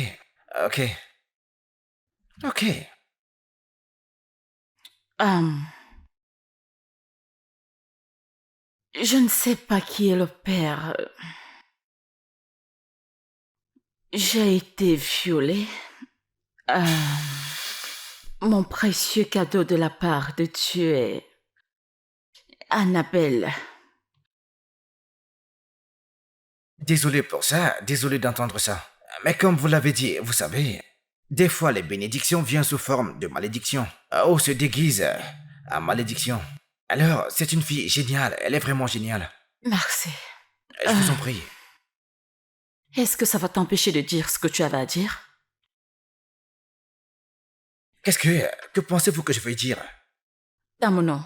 Je ne sais pas qui est le père. J'ai été violée. Mon précieux cadeau de la part de Dieu Annabelle, Désolé pour ça, désolé d'entendre ça. Mais comme vous l'avez dit, vous savez, des fois les bénédictions viennent sous forme de malédiction. Ou se déguisent en malédiction. Alors, c'est une fille géniale, elle est vraiment géniale. merci. Je vous en prie. Est-ce que ça va t'empêcher de dire ce que tu avais à dire? Que pensez-vous que je vais dire? Damono,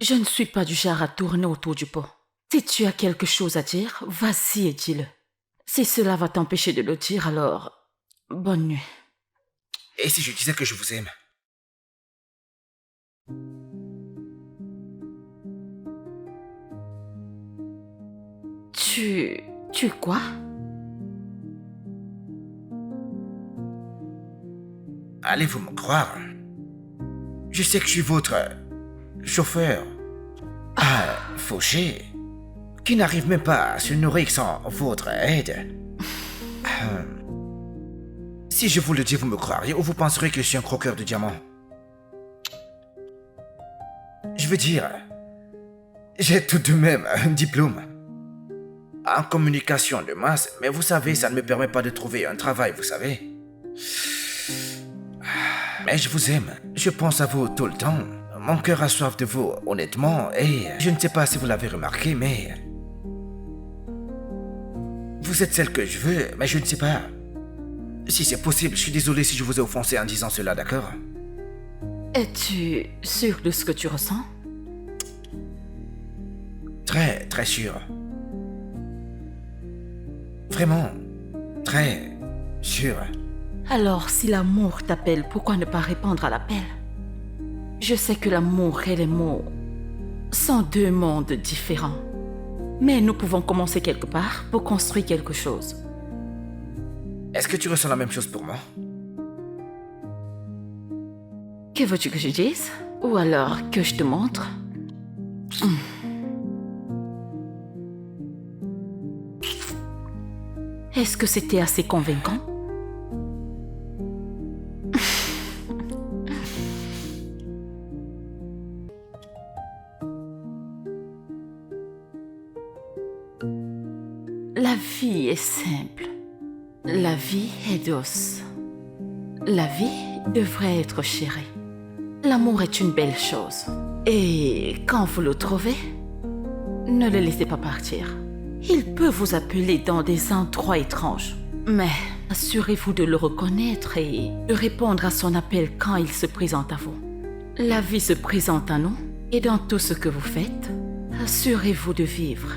je ne suis pas du genre à tourner autour du pot. Si tu as quelque chose à dire, vas-y et dis-le. Si cela va t'empêcher de le dire, alors bonne nuit. Et si je disais que je vous aime? Tu quoi? Allez-vous me croire? Je sais que je suis votre chauffeur, fauché, qui n'arrive même pas à se nourrir sans votre aide. Si je vous le dis, vous me croiriez ou vous penserez que je suis un croqueur de diamants? Je veux dire, j'ai tout de même un diplôme en communication de masse, mais vous savez, ça ne me permet pas de trouver un travail, vous savez. Mais je vous aime, je pense à vous tout le temps. Mon cœur a soif de vous, honnêtement, et je ne sais pas si vous l'avez remarqué, mais... Vous êtes celle que je veux, mais je ne sais pas. Si c'est possible, je suis désolé si je vous ai offensé en disant cela, d'accord? Es-tu sûr de ce que tu ressens? Très, très sûr. Vraiment, très sûr. Alors, si l'amour t'appelle, pourquoi ne pas répondre à l'appel? Je sais que l'amour et les mots sont deux mondes différents. Mais nous pouvons commencer quelque part pour construire quelque chose. Est-ce que tu ressens la même chose pour moi? Que veux-tu que je dise? Ou alors que je te montre? Est-ce que c'était assez convaincant? La vie est simple. La vie est douce. La vie devrait être chérie. L'amour est une belle chose. Et quand vous le trouvez, ne le laissez pas partir. Il peut vous appeler dans des endroits étranges. Mais assurez-vous de le reconnaître et de répondre à son appel quand il se présente à vous. La vie se présente à nous et dans tout ce que vous faites, assurez-vous de vivre.